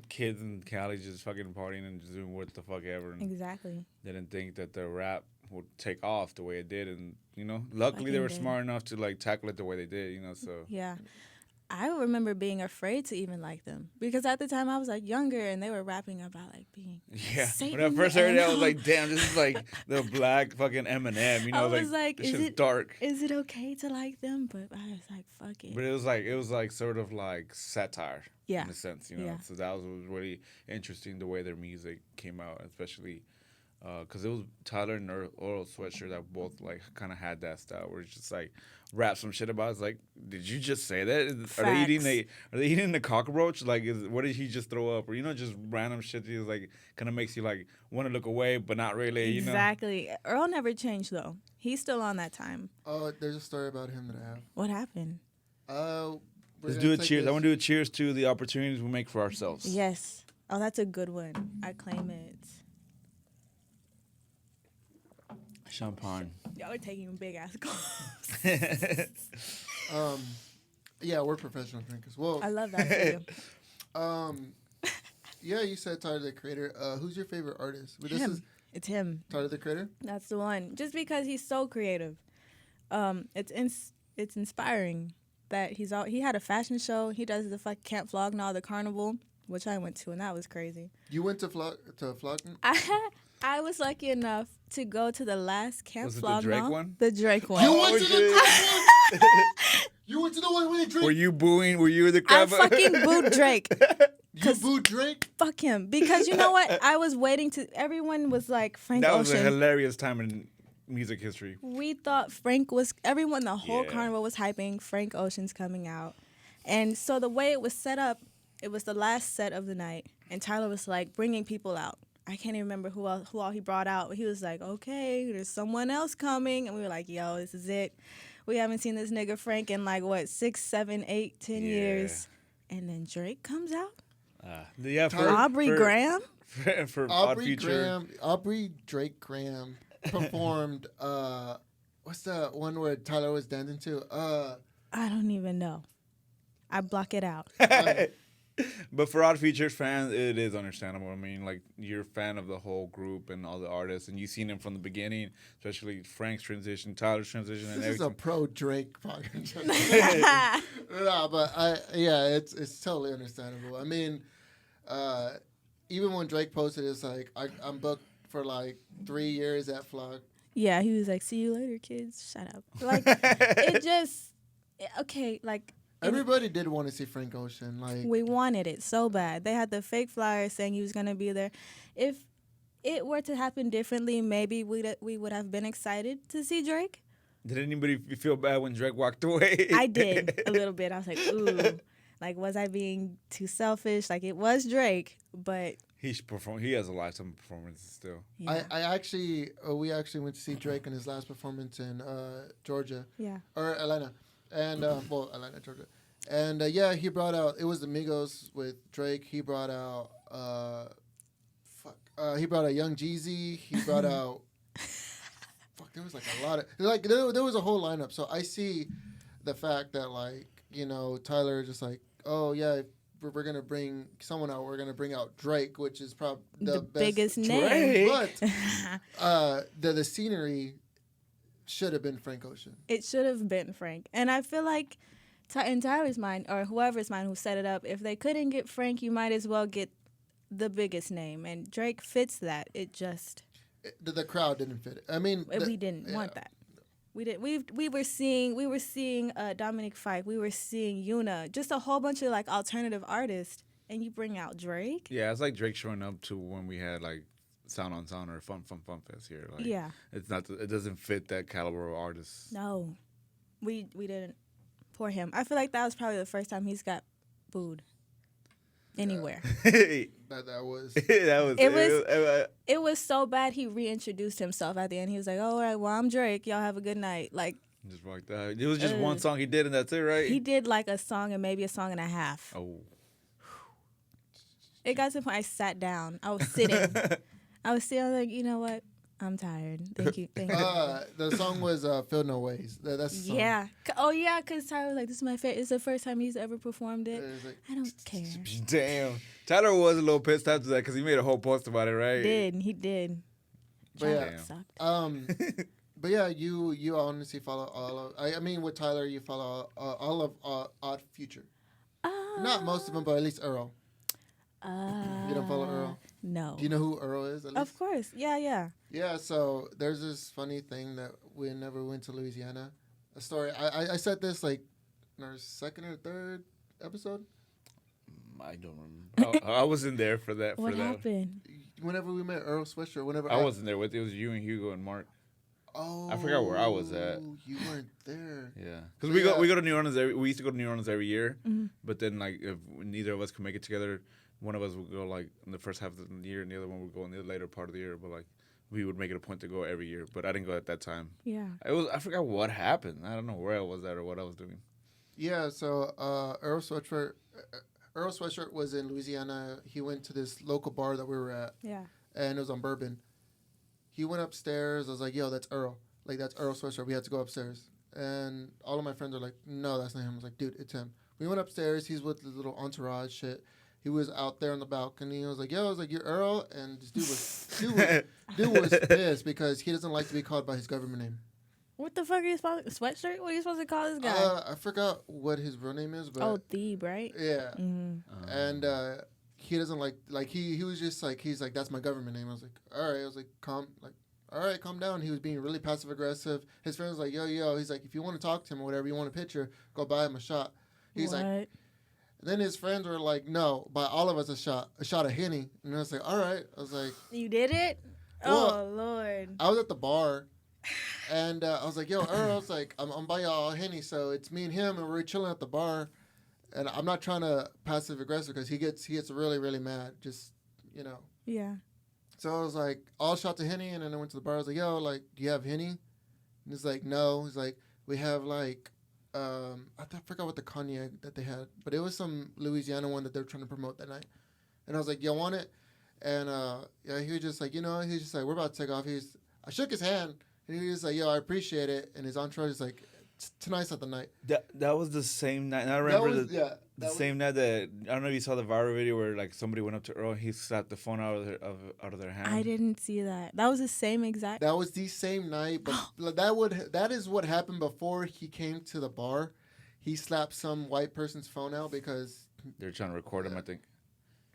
kids in Cali just fucking partying and just doing what the fuck ever. And Exactly. they didn't think that the rap would take off the way it did. And, luckily they Fucking were did. smart enough to like tackle it the way they did, so. Yeah. I remember being afraid to even like them because at the time I was like younger and they were rapping about like being Yeah. Satan When I first heard it, I was and- like, damn, this is like the black fucking Eminem, I was like, this is shit's it- dark. is it okay to like them? But I was like, fuck it. But it was like sort of like satire Yeah. in a sense, Yeah. So that was really interesting the way their music came out, especially because it was Tyler and Oral Sweatshirt that both like kind of had that style where it's just like rap some shit about. It's like, did you just say that? Are they eating the cockroach? Like, what did he just throw up? Or just random shit. That like kind of makes you like want to look away, but not really. Exactly. Earl never changed though. He's still on that time. Oh, there's a story about him that I have. What happened? Let's do a cheers. I want to do a cheers to the opportunities we make for ourselves. Yes. Oh, that's a good one. I claim it. Champagne. Y'all are taking big ass calls. Yeah, we're professional drinkers. Well, I love that for you. Yeah, you said Tyler the Creator. Who's your favorite artist? Well, this Him. is It's him. Tyler the Creator. That's the one. Just because he's so creative. It's inspiring that he had a fashion show. He does the Camp Flognaw, the carnival, which I went to, and that was crazy. You went to Flog? I was lucky enough to go to the last Camp Was it Flognaw. the Drake one? The Drake one. You went to the Drake one. You went to the one where Drake. Were you booing? Were you the I crab? fucking booed Drake. You booed Drake. Fuck him. Because you know what? I was waiting to. Everyone was like Frank That was a Ocean. hilarious time in music history. We thought Frank was. Everyone, the whole Yeah. carnival was hyping Frank Ocean's coming out, and so the way it was set up, it was the last set of the night, and Tyler was like bringing people out. I can't even remember who all he brought out. But he was like, "Okay, there's someone else coming," and we were like, "Yo, this is it. We haven't seen this nigga Frank in like what 6, 7, 8, 10 years." And then Drake comes out. Yeah, Aubrey Graham. for Odd Future. Aubrey Drake Graham performed. What's the one where Tyler was dancing to? I don't even know. I block it out. But for Odd Future fans, it is understandable. I mean, like, you're a fan of the whole group and all the artists, and you've seen them from the beginning, especially Frank's transition, Tyler's transition, and This is a everything. pro Drake podcast. No, but it's totally understandable. I mean, even when Drake posted, it's like I'm booked for like 3 years at Flock. Yeah, he was like, "See you later, kids. Shut up." Like, it just okay. Like, Everybody did want to see Frank Ocean. Like, we wanted it so bad. They had the fake flyer saying he was gonna be there. If it were to happen differently, maybe we would have been excited to see Drake. Did anybody feel bad when Drake walked away? I did a little bit. I was like, "Ooh." Like, was I being too selfish? Like, it was Drake, but He has a lifetime performance still. yeah. I actually, we actually went to see Drake in his last performance in Georgia. Yeah. Or Atlanta. And, Atlanta, Georgia. And, yeah, he brought out, it was the Migos with Drake. He brought out, he brought out Young Jeezy. He brought out, there was like a lot of, like, there was a whole lineup. So I see the fact that, like, Tyler just like, oh, yeah, we're going to bring someone out. We're going to bring out Drake, which is probably the best. biggest name. But the scenery should have been Frank Ocean. It should have been Frank. And I feel like in Tyler's mind, or whoever's mind who set it up, if they couldn't get Frank, you might as well get the biggest name. And Drake fits that. It just... The crowd didn't fit it. I mean... we didn't want that. We did. We were seeing Dominic Fike. We were seeing Yuna. Just a whole bunch of like alternative artists. And you bring out Drake? Yeah, it's like Drake showing up to when we had like Sound on Sound or Fun Fest here. Like, Yeah. It's not. It doesn't fit that caliber of artist. No. We didn't. Poor him. I feel like that was probably the first time he's got booed anywhere. That was... It was so bad he reintroduced himself at the end. He was like, "Oh, all right, well, I'm Drake. Y'all have a good night." Like, just walked out. It was just one song he did, and that's it, right? he did like a song and maybe a song and a half. Oh. It got to the point I sat down. I was sitting. I was like, you know what? I'm tired. Thank you. Thank you. The song was "Feel No Ways." That's the song. Yeah. Oh yeah, because Tyler was like, this is my favorite. It's the first time he's ever performed it. It's like, I don't care. Damn. Tyler was a little pissed after that because he made a whole post about it, right? He did. But yeah, Chocolate sucked. but yeah, you honestly follow all of. I mean, with Tyler, you follow all of Odd Future. Not most of them, but at least Earl. You don't follow Earl? No. Do you know who Earl is? At least? Of course. Yeah. Yeah, so there's this funny thing that whenever we went to Louisiana, a story. I said this like in our second or third episode. I don't remember. I wasn't there for that. What happened? Whenever we met Earl Sweatshirt, whenever I wasn't there with it. It was you and Hugo and Mark. Oh, I forgot where I was at. You weren't there. Yeah, because we go to New Orleans. We used to go to New Orleans every year. Mm-hmm. But then like if neither of us could make it together, one of us would go like in the first half of the year, and the other one would go in the later part of the year. But like we would make it a point to go every year. But I didn't go at that time. Yeah, I forgot what happened. I don't know where I was at or what I was doing. Yeah, so Earl Sweatshirt was in Louisiana. He went to this local bar that we were at. Yeah, and it was on Bourbon. He went upstairs. I was like, "Yo, that's Earl. Like that's Earl Sweatshirt." We had to go upstairs, and all of my friends are like, "No, that's not him." I was like, "Dude, it's him." We went upstairs. He's with the little entourage shit. He was out there on the balcony. I was like, "Yo," I was like, "You're Earl," and this dude was pissed because he doesn't like to be called by his government name. What the fuck are you supposed to... Sweatshirt? What are you supposed to call this guy? I forgot what his real name is, but Thebe, right? Yeah, mm-hmm. And he doesn't like he was just like he's like that's my government name. I was like, all right. I was like, calm down. He was being really passive aggressive. His friend was like, yo. He's like, if you want to talk to him or whatever, you want a picture, go buy him a shot. He's like. Then his friends were like, no, buy all of us a shot of Henny. And I was like, all right. I was like, you did it? Well, oh Lord. I was at the bar. And I was like, yo, Earl, I was like, I'm buying y'all Henny, so it's me and him, and we're chilling at the bar. And I'm not trying to passive aggressive because he gets really, really mad. Just, Yeah. So I was like, all shot to Henny, and then I went to the bar. I was like, yo, like, do you have Henny? And he's like, no. He's like, we have like, I forgot what the cognac that they had, but it was some Louisiana one that they were trying to promote that night. And I was like, you want it? And he was just like, he's just like, we're about to take off. I shook his hand. And he was like, yo, I appreciate it. And his entourage is like, tonight's not the night. That was the same night. And I remember the same night that, I don't know if you saw the viral video where like somebody went up to Earl and he slapped the phone out of their hand. I didn't see that. That was the same exact. That was the same night, but that is what happened before he came to the bar. He slapped some white person's phone out because they're trying to record him, I think.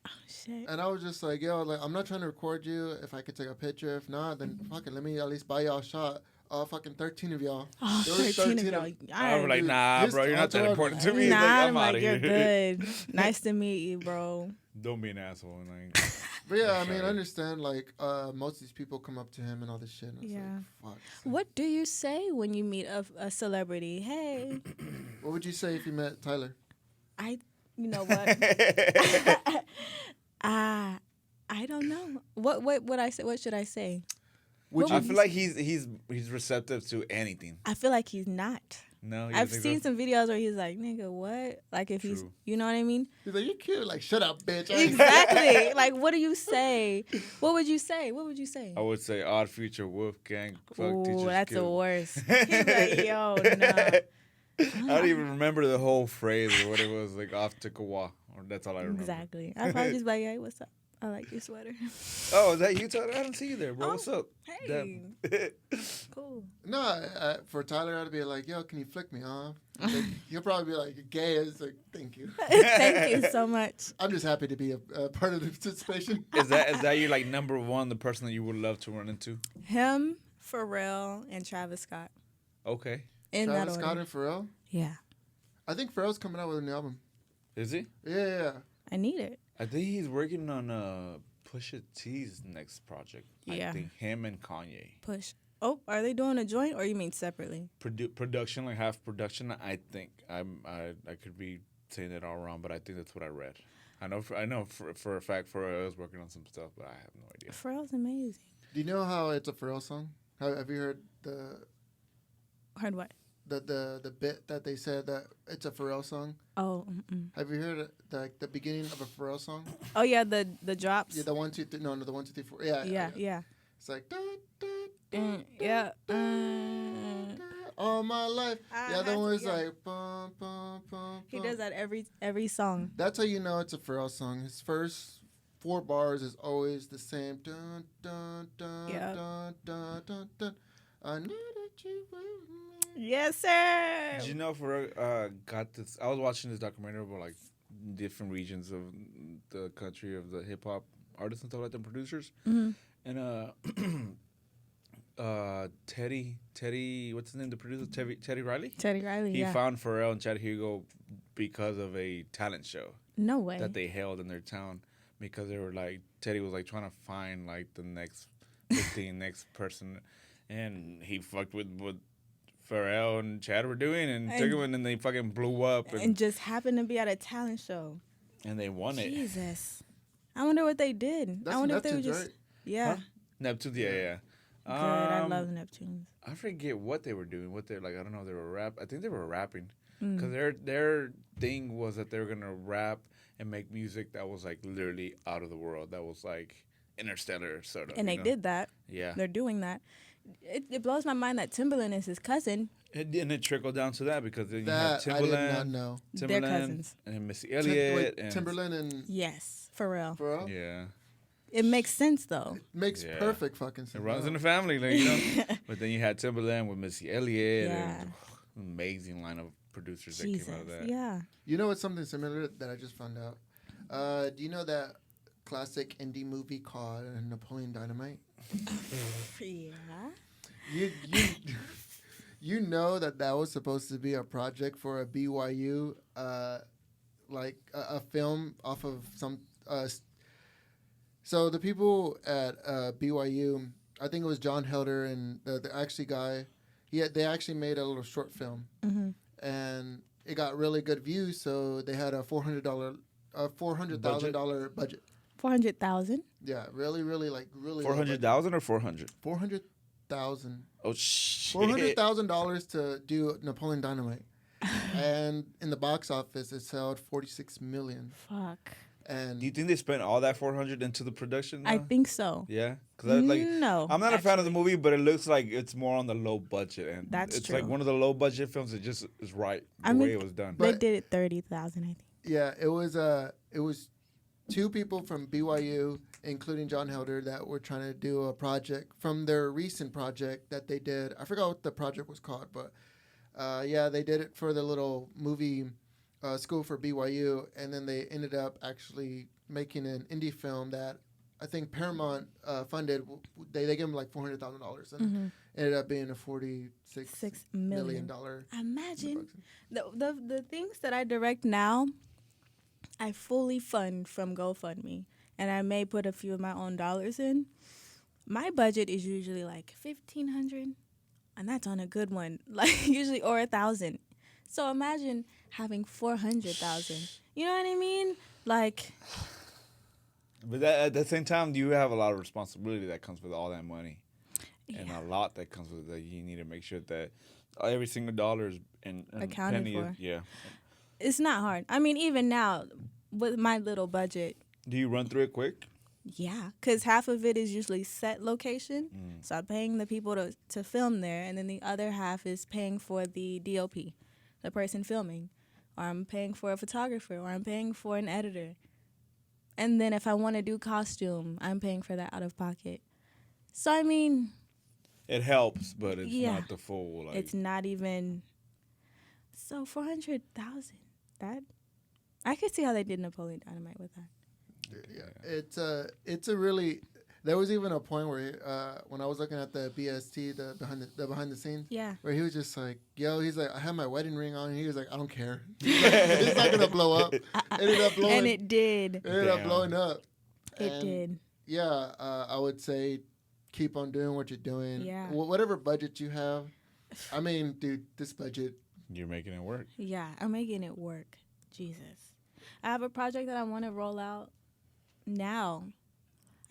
Oh shit! And I was just like, yo, like I'm not trying to record you. If I could take a picture, if not, then fuck it. Let me at least buy y'all a shot. Fucking 13 of y'all. Oh, 13 of y'all. I was like, nah, bro, you're not that important to me. Nah, like, I'm out like, of you're here. good. Nice to meet you, bro. Don't be an asshole. Like, but yeah, I mean, I understand. Like, most of these people come up to him and all this shit. And yeah. Like, fuck. What do you say when you meet a celebrity? Hey. What would you say if you met Tyler? You know what? I don't know. What would I say? What should I say? I feel like he's receptive to anything. I feel like he's not. No, I've seen some videos where he's like, nigga, what? Like if he's, you know what I mean? He's like, you cute. Like, shut up, bitch. Exactly. Like, what do you say? What would you say? I would say Odd Future, Wolfgang, fuck Ooh, teachers. that's kill. the worst. He's like, yo, no. I don't even remember the whole phrase or what it was, like off to Kawa. Or that's all I remember. Exactly. I'd probably just be like, hey, what's up? I like your sweater. Oh, is that you, Tyler? I don't see you there, bro. What's up? Hey. Cool. No, for Tyler, I'd be like, yo, can you flick me off? Like, he'll probably be like, gay. It's like, thank you. Thank you so much. I'm just happy to be a part of the participation. Is that your like number one, the person that you would love to run into? Him, Pharrell, and Travis Scott. Okay. In Travis that Scott order. and Pharrell? Yeah. I think Pharrell's coming out with a new album. Is he? Yeah. I need it. I think he's working on Pusha T's next project. Yeah. I think him and Kanye. Push. Oh, are they doing a joint or you mean separately? Production, like half production. I think I could be saying it all wrong, but I think that's what I read. I know for a fact Pharrell is working on some stuff, but I have no idea. Pharrell's amazing. Do you know how it's a Pharrell song? Have you heard Heard what? the bit that they said that it's a Pharrell song? Oh, mm-mm. Have you heard the beginning of a Pharrell song? Oh yeah, the drops. Yeah, the 1 2 3. No, the 1 2 3 4. Yeah, Yeah. It's like da, da, Yeah. all my life. The other one is yeah. like bum, bum, bum, He bum. does that every song. That's how you know it's a Pharrell song. His first 4 bars is always the same. Dun, dun, dun, Yeah. dun, dun, dun, dun. I know that you will. Yes, sir. Did you know for got this? I was watching this documentary about like different regions of the country of the hip hop artists and stuff like that, producers, Mm-hmm. and Teddy, what's his name? The producer, Teddy Riley. Teddy Riley. He Yeah. found Pharrell and Chad Hugo because of a talent show No way. that they held in their town because they were like Teddy was like trying to find like the next big thing, next person, and he fucked with what Pharrell and Chad were doing and took him, and then they fucking blew up and just happened to be at a talent show. and they won it. Jesus. I wonder what they did. That's I wonder if they were Neptunes, just right? yeah. Huh? Neptunes, yeah. Good. I love Neptunes. I forget what they were doing. What they're like, I don't know. If they were rap. I think they were rapping Mm. because their thing was that they were gonna rap and make music that was like literally out of the world. That was like interstellar sort of. And they did that. Yeah. They're doing that. It blows my mind that Timbaland is his cousin. And it trickled down to that because then you That have I did not Timbaland, know. They're Timbaland, cousins. and Missy Elliott, and Timberland and Yes, for real. Pharrell? yeah, It makes sense though. Makes Yeah. perfect fucking sense. it runs in the family, like, you know. But then you had Timbaland with Missy Elliott, Yeah. and amazing line of producers that Jesus. came out of that. Yeah. You know what's something similar that I just found out? Do you know that classic indie movie called Napoleon Dynamite? Yeah. You you know that was supposed to be a project for a BYU, like a film off of some. So the people at BYU, I think it was John Helder and the actually guy. They actually made a little short film, Mm-hmm. and it got really good views. So they had a $400,000 budget. 400,000. Yeah, really, like really. 400,000 or 400? 400,000. Oh shit! $400,000 to do Napoleon Dynamite, and in the box office it sold 46 million. Fuck. And Do you think they spent all that 400 into the production? I though? think so. Yeah, because like No. I'm not a fan of the actually. movie, but it looks like it's more on the low budget, and That's it's like true. one of the low budget films that just is right the I mean, way it was done. They But- did it 30,000, I think. yeah, it was two people from BYU, including John Helder, that were trying to do a project from their recent project that they did. I forgot what the project was called, but yeah, they did it for the little movie school for BYU, and then they ended up actually making an indie film that I think Paramount funded. They gave them like $400,000, and Mm-hmm. ended up being a $46 $6 million. million. Imagine the things that I direct now, I fully fund from GoFundMe, and I may put a few of my own dollars in. My budget is usually like $1,500, and that's on a good one, like usually or $1,000. So imagine having 400,000. You know what I mean? Like, But at the same time, you have a lot of responsibility that comes with all that money, and yeah. a lot that comes with that. You need to make sure that every single dollar is and Accounted penny for. Is, yeah. It's not hard. I mean, even now with my little budget, Do you run through it quick? yeah, because half of it is usually set location. Mm. So I'm paying the people to film there, and then the other half is paying for the DOP, the person filming, or I'm paying for a photographer, or I'm paying for an editor. And then if I want to do costume, I'm paying for that out of pocket. So I mean, It helps, but it's Yeah. not the full. Like, it's not even. So 400,000. That I could see how they did Napoleon Dynamite with that. Yeah, it's a really. There was even a point where when I was looking at the BST, the behind the scenes, Yeah. where he was just like, "Yo," he's like, "I have my wedding ring on." And he was like, "I don't care. It's not gonna blow up." Ended up blowing. And it did. It ended up Damn. blowing up. It And, did. Yeah, I would say keep on doing what you're doing. Yeah. Whatever budget you have. I mean, dude, this budget. you're making it work. Yeah, I'm making it work. Jesus. I have a project that I want to roll out now.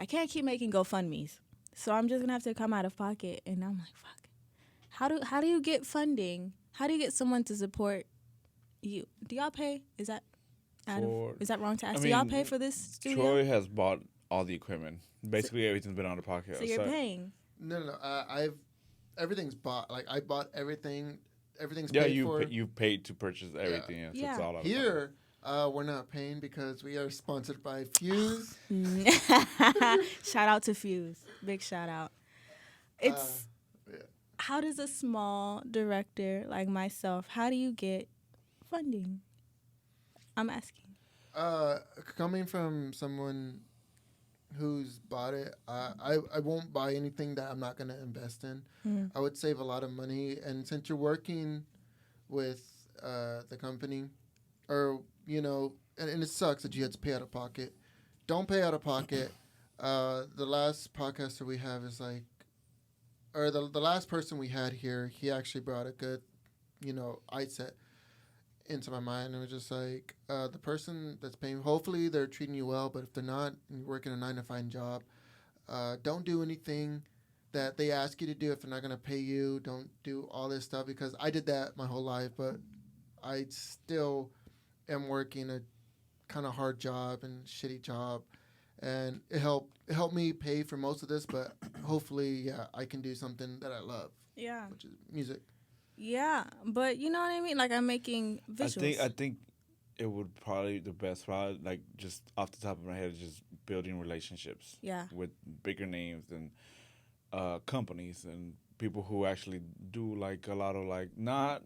I can't keep making GoFundMes. So I'm just going to have to come out of pocket. And I'm like, fuck. How do you get funding How do you get someone to support you? Do y'all pay? Is that is that wrong to ask? Do y'all pay for this studio? Troy has bought all the equipment. Basically, everything's been on the podcast. So you're paying. No. Everything's bought. Like I bought everything. Everything's Yeah, paid for. you paid to purchase everything. Yeah, so it's all out of Here, we're not paying because we are sponsored by Fuse. Shout out to Fuse. Big shout out. It's yeah. How does a small director like myself, how do you get funding? I'm asking. Coming from someone who's bought it, I won't buy anything that I'm not going to invest in. I would save a lot of money. And since you're working with the company, or, you know, and it sucks that you had to pay out of pocket. Don't pay out of pocket. The last podcaster we have is like, or the last person we had here, he actually brought a good, you know, mindset into my mind. It was just like, the person that's paying, hopefully they're treating you well, but if they're not, and you're working a 9-to-5 job, don't do anything that they ask you to do if they're not going to pay you. Don't do all this stuff, because I did that my whole life, but I still am working a kind of hard job and shitty job, and it helped me pay for most of this, but hopefully, yeah, I can do something that I love. Yeah. Which is music. Yeah, but you know what I mean? Like, I'm making visuals. I think it would probably the best probably like just off the top of my head is just building relationships. Yeah. With bigger names and companies and people who actually do like a lot of like not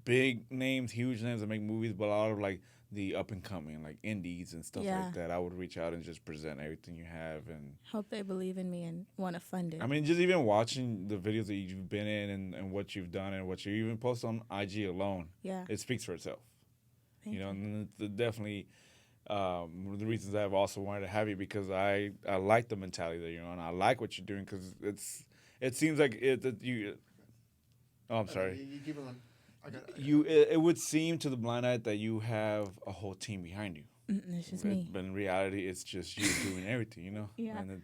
big names, huge names that make movies, but a lot of like the up and coming like indies and stuff like that. I would reach out and just present everything you have and hope they believe in me and want to fund it. I mean, just even watching the videos that you've been in and what you've done and what you even post on IG alone, it speaks for itself. Thank you. And it's definitely one of the reasons I've also wanted to have you, because I like the mentality that you're on. I like what you're doing, because it seems like you. Oh, I'm sorry. You keep on. It would seem to the blind eye that you have a whole team behind you. It's just me. But in reality, it's just you doing everything, you know? Yeah. And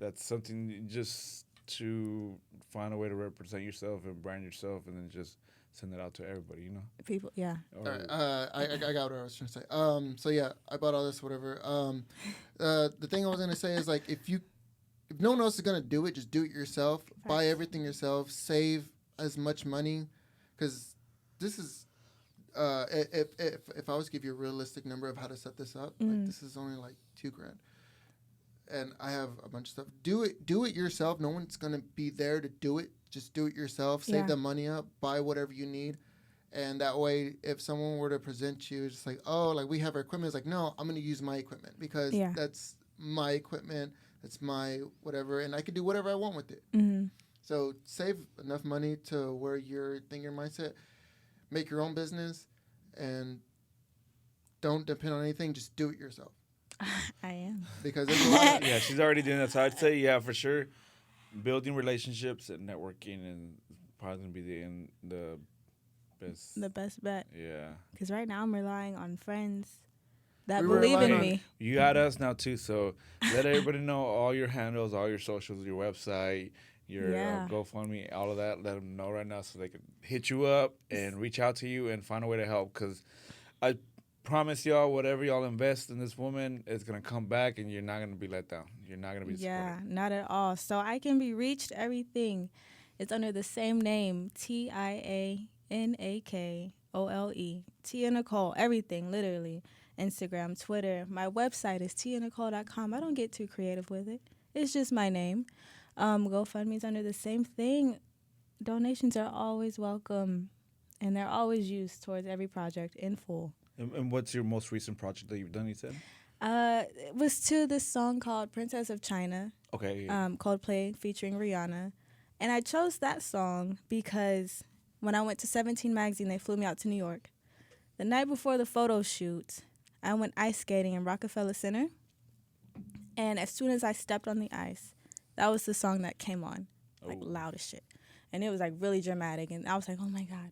that's something just to find a way to represent yourself and brand yourself and then just send it out to everybody, you know? People, yeah. I got what I was trying to say. So, yeah, I bought all this, whatever. The thing I was going to say is, like, if no one else is going to do it, just do it yourself. Facts. Buy everything yourself. Save as much money, because this is if I was to give you a realistic number of how to set this up, like this is only like $2,000, and I have a bunch of stuff. Do it yourself. No one's gonna be there to do it. Just do it yourself. Save the money up. Buy whatever you need, and that way, if someone were to present you, it's just like, oh, like we have our equipment. It's like, no, I'm gonna use my equipment because that's my equipment. That's my whatever, and I can do whatever I want with it. Mm-hmm. So save enough money to where you're thinking your mindset. Make your own business, and don't depend on anything. Just do it yourself. I am. Because there's a lot yeah, she's already doing that. So I'd say, yeah, for sure, building relationships and networking and probably going to be the best. The best bet. Yeah. Because right now I'm relying on friends that believe in me. You got us now, too. So let everybody know all your handles, all your socials, your website, your GoFundMe, all of that. Let them know right now so they can hit you up and reach out to you and find a way to help. Because I promise y'all, whatever y'all invest in this woman, it's going to come back and you're not going to be let down. You're not going to be disappointed. Yeah, not at all. So I can be reached, everything. It's under the same name, TiaNakole. Tia Nakole, everything, literally. Instagram, Twitter. My website is tianakole.com. I don't get too creative with it. It's just my name. GoFundMe's under the same thing. Donations are always welcome, and they're always used towards every project in full. And what's your most recent project that you've done, you said? It was to this song called Princess of China. Okay. Coldplay featuring Rihanna. And I chose that song because when I went to 17 Magazine, they flew me out to New York. The night before the photo shoot, I went ice skating in Rockefeller Center. And as soon as I stepped on the ice, that was the song that came on, like loud as shit. And it was like really dramatic. And I was like, oh my God.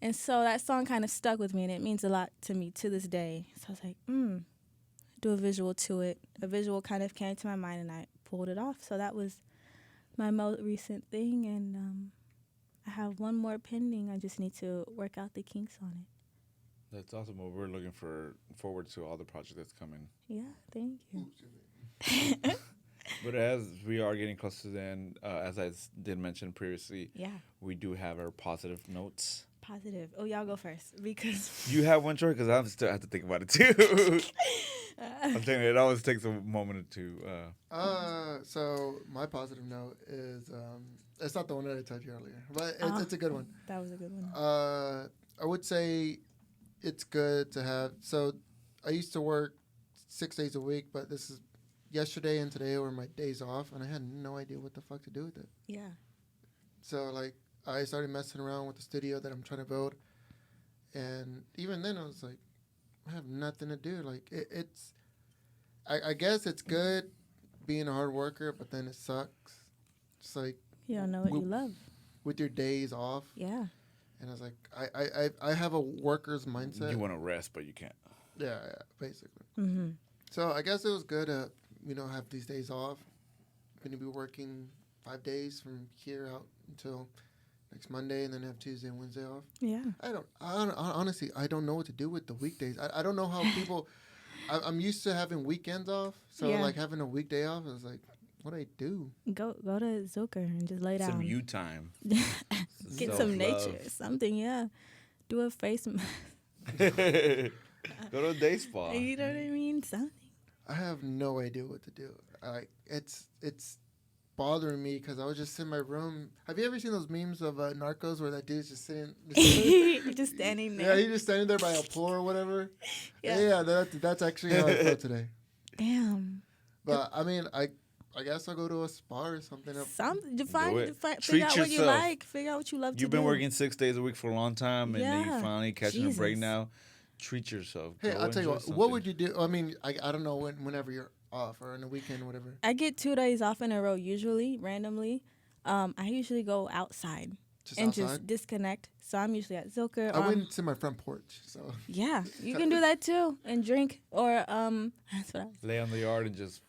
And so that song kind of stuck with me, and it means a lot to me to this day. So I was like, do a visual to it. A visual kind of came to my mind, and I pulled it off. So that was my most recent thing. And I have one more pending. I just need to work out the kinks on it. That's awesome. Well, we're looking forward to all the projects that's coming. Yeah, thank you. But as we are getting close to the end, as did mention previously, Yeah, we do have our positive notes. positive. Oh, y'all go first because You have one, Troy, because I still have to think about it too. I'm telling you, it always takes a moment or two. So my positive note is it's not the one that I typed earlier, but it's a good one. that was a good one. I would say it's good to have. So I used to work 6 days a week, but this is yesterday and today were my days off, and I had no idea what the fuck to do with it. Yeah, So like I started messing around with the studio that I'm trying to build, and even then I was like, I have nothing to do. Like it's, I guess it's good being a hard worker, but then it sucks. Just like you don't know what you love. with your days off. Yeah, And I was like, I have a worker's mindset. You want to rest, but you can't. Yeah, basically. mm-hmm. So I guess it was good to, have these days off. Going to be working 5 days from here out until next Monday, and then have Tuesday and Wednesday off. Yeah. Honestly, I don't know what to do with the weekdays. I don't know how people. I'm used to having weekends off, so Yeah. like having a weekday off, I was like, what do I do? Go to Zucker and just lay down. Some you time. Get some nature, Self-love. something. Yeah, do a face mask. Go to a day spa. You know what I mean? Something. I have no idea what to do. It's bothering me because I was just in my room. Have you ever seen those memes of Narcos where that dude's just sitting? You're just standing Yeah, there. he's just standing there by a pool or whatever. Yeah. Yeah, that's actually how I felt today. Damn. But I mean, I guess I'll go to a spa or something. Something. it. Figure Treat out what you yourself. like. Figure out what you love to do. You've been working 6 days a week for a long time, and then you Yeah. finally catching a break Jesus. now. Treat yourself. Hey, Go I'll tell you enjoy what would something. you do? I mean, I don't know whenever you're off or on the weekend, whatever. I get 2 days off in a row usually, randomly. I usually go outside Just and outside. just disconnect. So I'm usually at Zilker. I went to my front porch, so Yeah, you can do that too and drink or that's what I was. Lay on the yard and just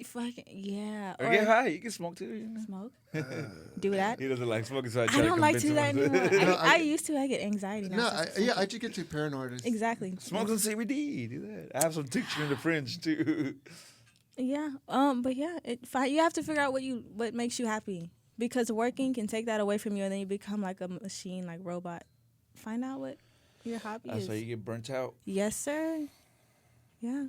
Fucking yeah. or get high. You can smoke too. You know? Smoke. Do that. He doesn't like smoking, so I I try don't to like to do convince that him. anymore. No, I used to. I get anxiety now. no, so I just get too paranoid. It's- exactly. Smoke some CBD. Do that. I have some tincture in the fridge too. Yeah. But yeah, you have to figure out what makes you happy because working can take that away from you, and then you become like a machine, like robot. Find out what your hobby That's is. how you get burnt out. Yes, sir. Yeah.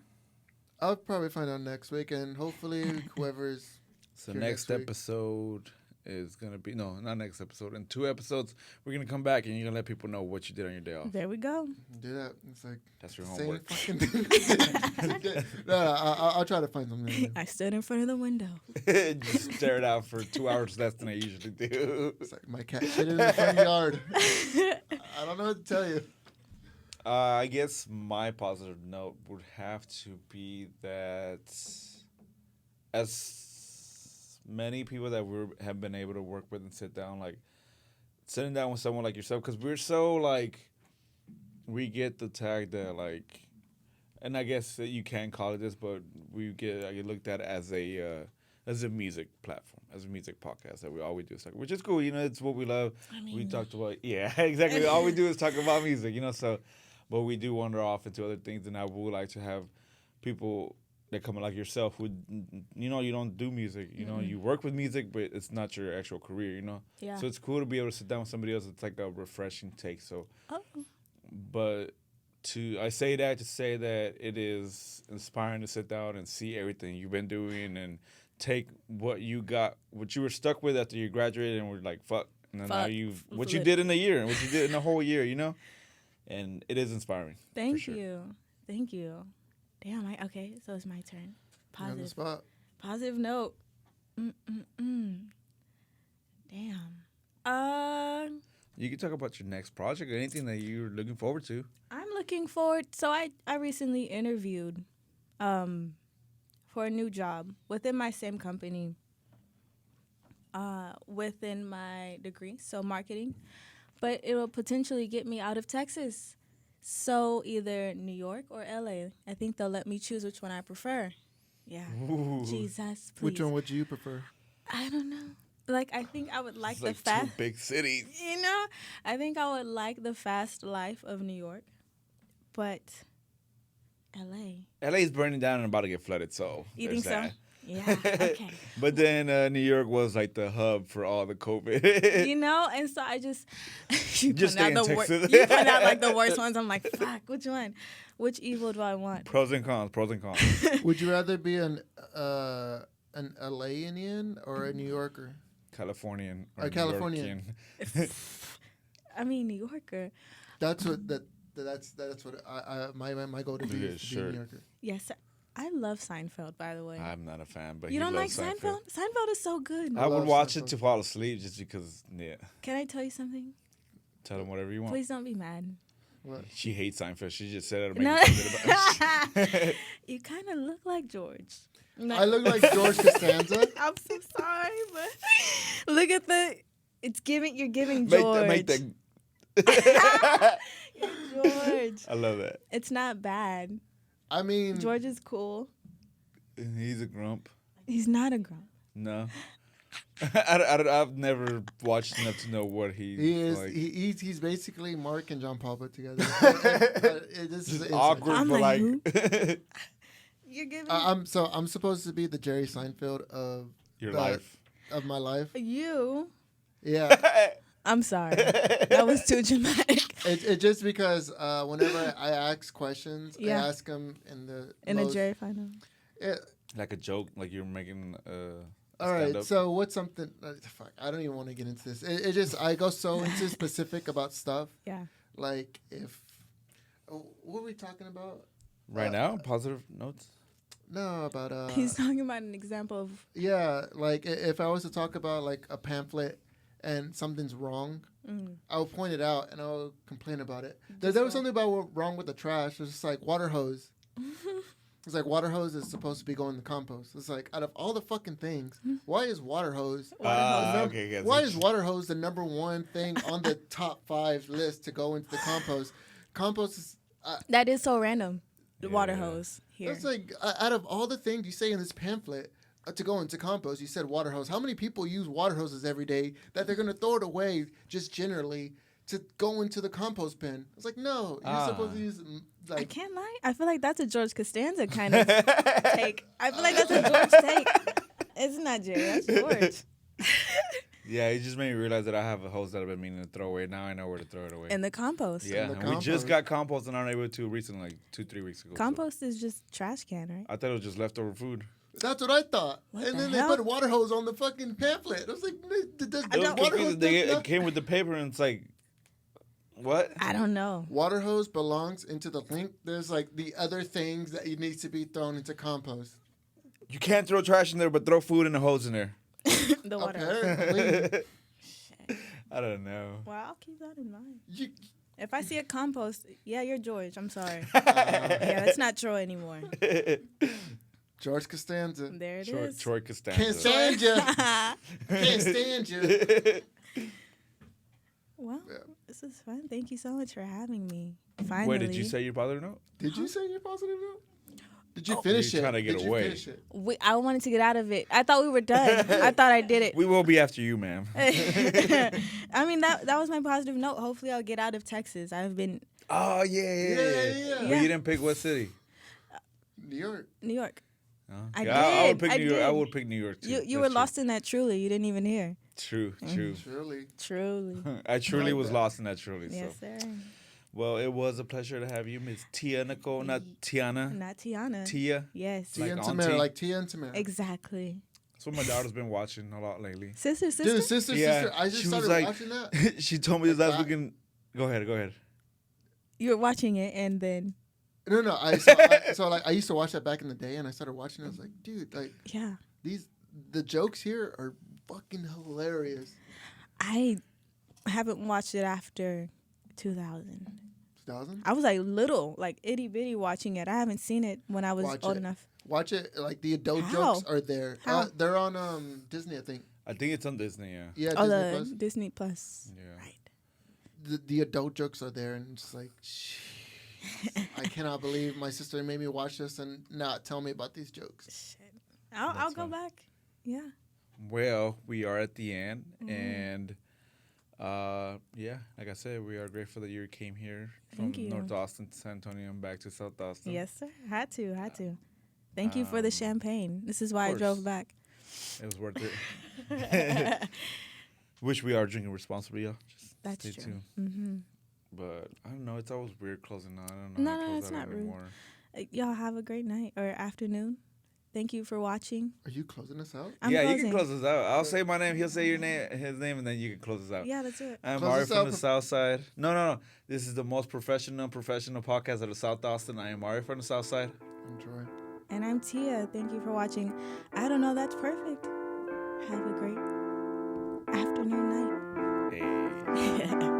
I'll probably find out next week, and hopefully whoever's So Here next next week. episode is gonna be not next episode. In 2 episodes, we're gonna come back and you're gonna let people know what you did on your day off. There we go. do that, it's like That's your same homework. fucking thing. No, I'll try to find something. I stood in front of the window. Just stare it out for 2 hours less than I usually do. It's like my cat shit in the front yard. I don't know what to tell you. I guess my positive note would have to be that as many people that we have been able to work with and sit down, like sitting down with someone like yourself, because we're so like, we get the tag that like, and I guess that you can call it this, but we get looked at as a music platform, as a music podcast that all we do is talk, which is cool, it's what we love. I We mean, talked about exactly. All we do is talk about music, so. But we do wander off into other things, and I would like to have people that come like yourself who, you don't do music. You work with music, but it's not your actual career. Yeah. So it's cool to be able to sit down with somebody else. It's like a refreshing take. So, Oh. but I say that to say that it is inspiring to sit down and see everything you've been doing and take what you were stuck with after you graduated, and were like, fuck. And then now Fuck. what you did in a year and what you did in a whole year, And it is inspiring. Thank sure. you. Thank you. Damn. Okay. So it's my turn. You're on the Positive. spot. Positive note. Damn. You can talk about your next project or anything that you're looking forward to. I'm looking forward. So I recently interviewed, for a new job within my same company. Within my degree, so marketing, but it will potentially get me out of Texas. So either New York or LA. I think they'll let me choose which one I prefer. Yeah. Ooh. Jesus, please. Which one would you prefer? I don't know. Like, I think I would like It's the like fast. two big cities. You know, I think I would like the fast life of New York, but L.A. LA is burning down and about to get flooded, so You there's think so? that. Yeah. Okay. But then New York was like the hub for all the COVID. You know, and so I just you Just point out stay in the Texas. you point out like the worst ones. I'm like, fuck, which one? Which evil do I want? Pros and cons. Pros and cons. Would you rather be an LA-ian or a New Yorker? Californian. A Californian. New I mean, New Yorker. That's what that's what my goal to be Yeah, is to be a sure. New Yorker. Yes, I love Seinfeld. By the way, I'm not a fan, but you he don't like loves Seinfeld? Seinfeld is so good. I would love watch Seinfeld. it to fall asleep just because. Yeah, Can I tell you something? tell him whatever you want. Please don't be mad. What? She hates Seinfeld. She just said it to make No. me feel good about it. You kind of look like George. No. I look like George Costanza. I'm so sorry, but look at the. It's giving. You're giving Make George. that. You're George. I love that. It's not bad. I mean, George is cool. He's a grump. He's not a grump. No. I've never watched enough to know what he is. like. He's basically Mark and John Paul put together. This is Just insane. awkward, I'm but like, like You're giving I'm supposed to be the Jerry Seinfeld of your the- life. of my life. you. Yeah, I'm sorry. That was too dramatic. it's just because whenever I ask questions, Yeah. I ask them in the In a most- Jerry final. Yeah. Like a joke, like you're making. All right, stand-up. so what's something? Fuck, I don't even want to get into this. It just I go so into specific about stuff. Yeah. Like if, what were we talking about? Right now, positive notes. No, about He's talking about an example of. yeah, like if I was to talk about like a pamphlet and something's wrong, I'll point it out and I'll complain about it. There was something about what wrong with the trash. It's just like water hose. It's like water hose is supposed to be going to compost. It's like out of all the fucking things, why is water hose? Okay, yes. Why is water hose the number one thing on the top 5 list to go into the compost? Compost is. That is so random. The water Yeah. hose here. That's like out of all the things you say in this pamphlet to go into compost, you said water hose. How many people use water hoses every day that they're gonna throw it away just generally to go into the compost bin? It's like no, you're supposed to use I like. can't lie. I feel like that's a George Costanza kind of take. I feel like that's a George take. It's not Jerry. That's George. Yeah, it just made me realize that I have a hose that I've been meaning to throw away. Now I know where to throw it away. In the compost. Yeah, the and we just compost. got compost and aren't able to recently, like 2-3 weeks ago. so- Compost is just trash can, right? I thought it was just leftover food. That's what I thought. What and the then hell? they put water hose on the fucking pamphlet. I was like, does It was water hose confusing. They- does It came with the paper and it's like, what? I don't know. Water hose belongs into the link. There's like the other things that it needs to be thrown into compost. You can't throw trash in there, but throw food and a hose in there. The water hose. Apparently, I don't know. Well, I'll keep that in mind. you, If I see a compost, yeah, you're George. I'm sorry. Yeah, that's not Troy anymore. George Costanza. There it is. Troy Costanza. Can't stand you. Can't stand you. Well, this is fun. Thank you so much for having me. Finally. Wait, did you say your positive note? Did you say your positive note? Did you Oh, finish you're it? trying to get Did away. You finish it? I wanted to get out of it. I thought we were done. I thought I did it. We will be after you, ma'am. I mean, that was my positive note. Hopefully, I'll get out of Texas. I've been Oh, yeah. But Yeah. you didn't pick what city? New York. New York. Oh. I I would did. pick I New York. I did. would pick New York, too. You That's were true. lost in that truly. You didn't even hear. True, true. Surely. Truly. I truly Like was that. lost in that truly. Yes, So. sir. Well, it was a pleasure to have you, Miss Tia Nakole, not Tiana. Not Tiana. Tia. Yes. Tia Like and auntie. Tamara, like Tia and Tamara. Exactly. That's what my daughter's been watching a lot lately. Sister. Dude, sister. I just she was started like, watching that. she told me this Like last that. weekend. Go ahead. You were watching it and then, No. I used to watch that back in the day, and I started watching it. I was like, dude, like yeah. the jokes here are fucking hilarious. I haven't watched it after 2000. 2000. I was like little, like itty bitty watching it. I haven't seen it when I was Watch old it. enough. Watch it. Like the adult How? jokes are there. How? They're on Disney, I think. I think it's on Disney, yeah. Yeah, Oh, Disney the Plus. Disney Plus. Yeah. Right. The adult jokes are there, and it's like, I cannot believe my sister made me watch this and not tell me about these jokes. Shit. I'll That's go fun. back. Yeah. Well, we are at the end, Mm. and yeah, like I said, we are grateful that you came here from Thank you. North Austin to San Antonio and back to South Austin. Yes, sir. Had to. Thank you for the champagne. This is why I course. drove back. It was worth it. Which we are drinking responsibly, y'all. Just That's stay true. tuned. Mm-hmm. But I don't know. It's always weird closing out. I don't know. how to No, close it's out not rude. anymore. Y'all have a great night or afternoon. Thank you for watching. Are you closing us out? I'm yeah, closing. you can close us out. I'll say my name. He'll say his name, and then you can close us out. Yeah, let's do it. I'm Close Mario us from out the for- South Side. No. This is the most professional podcast out of South Austin. I am Mario from the South Side. I'm Troy. And I'm Tia. Thank you for watching. I don't know. That's perfect. Have a great afternoon, night. Hey.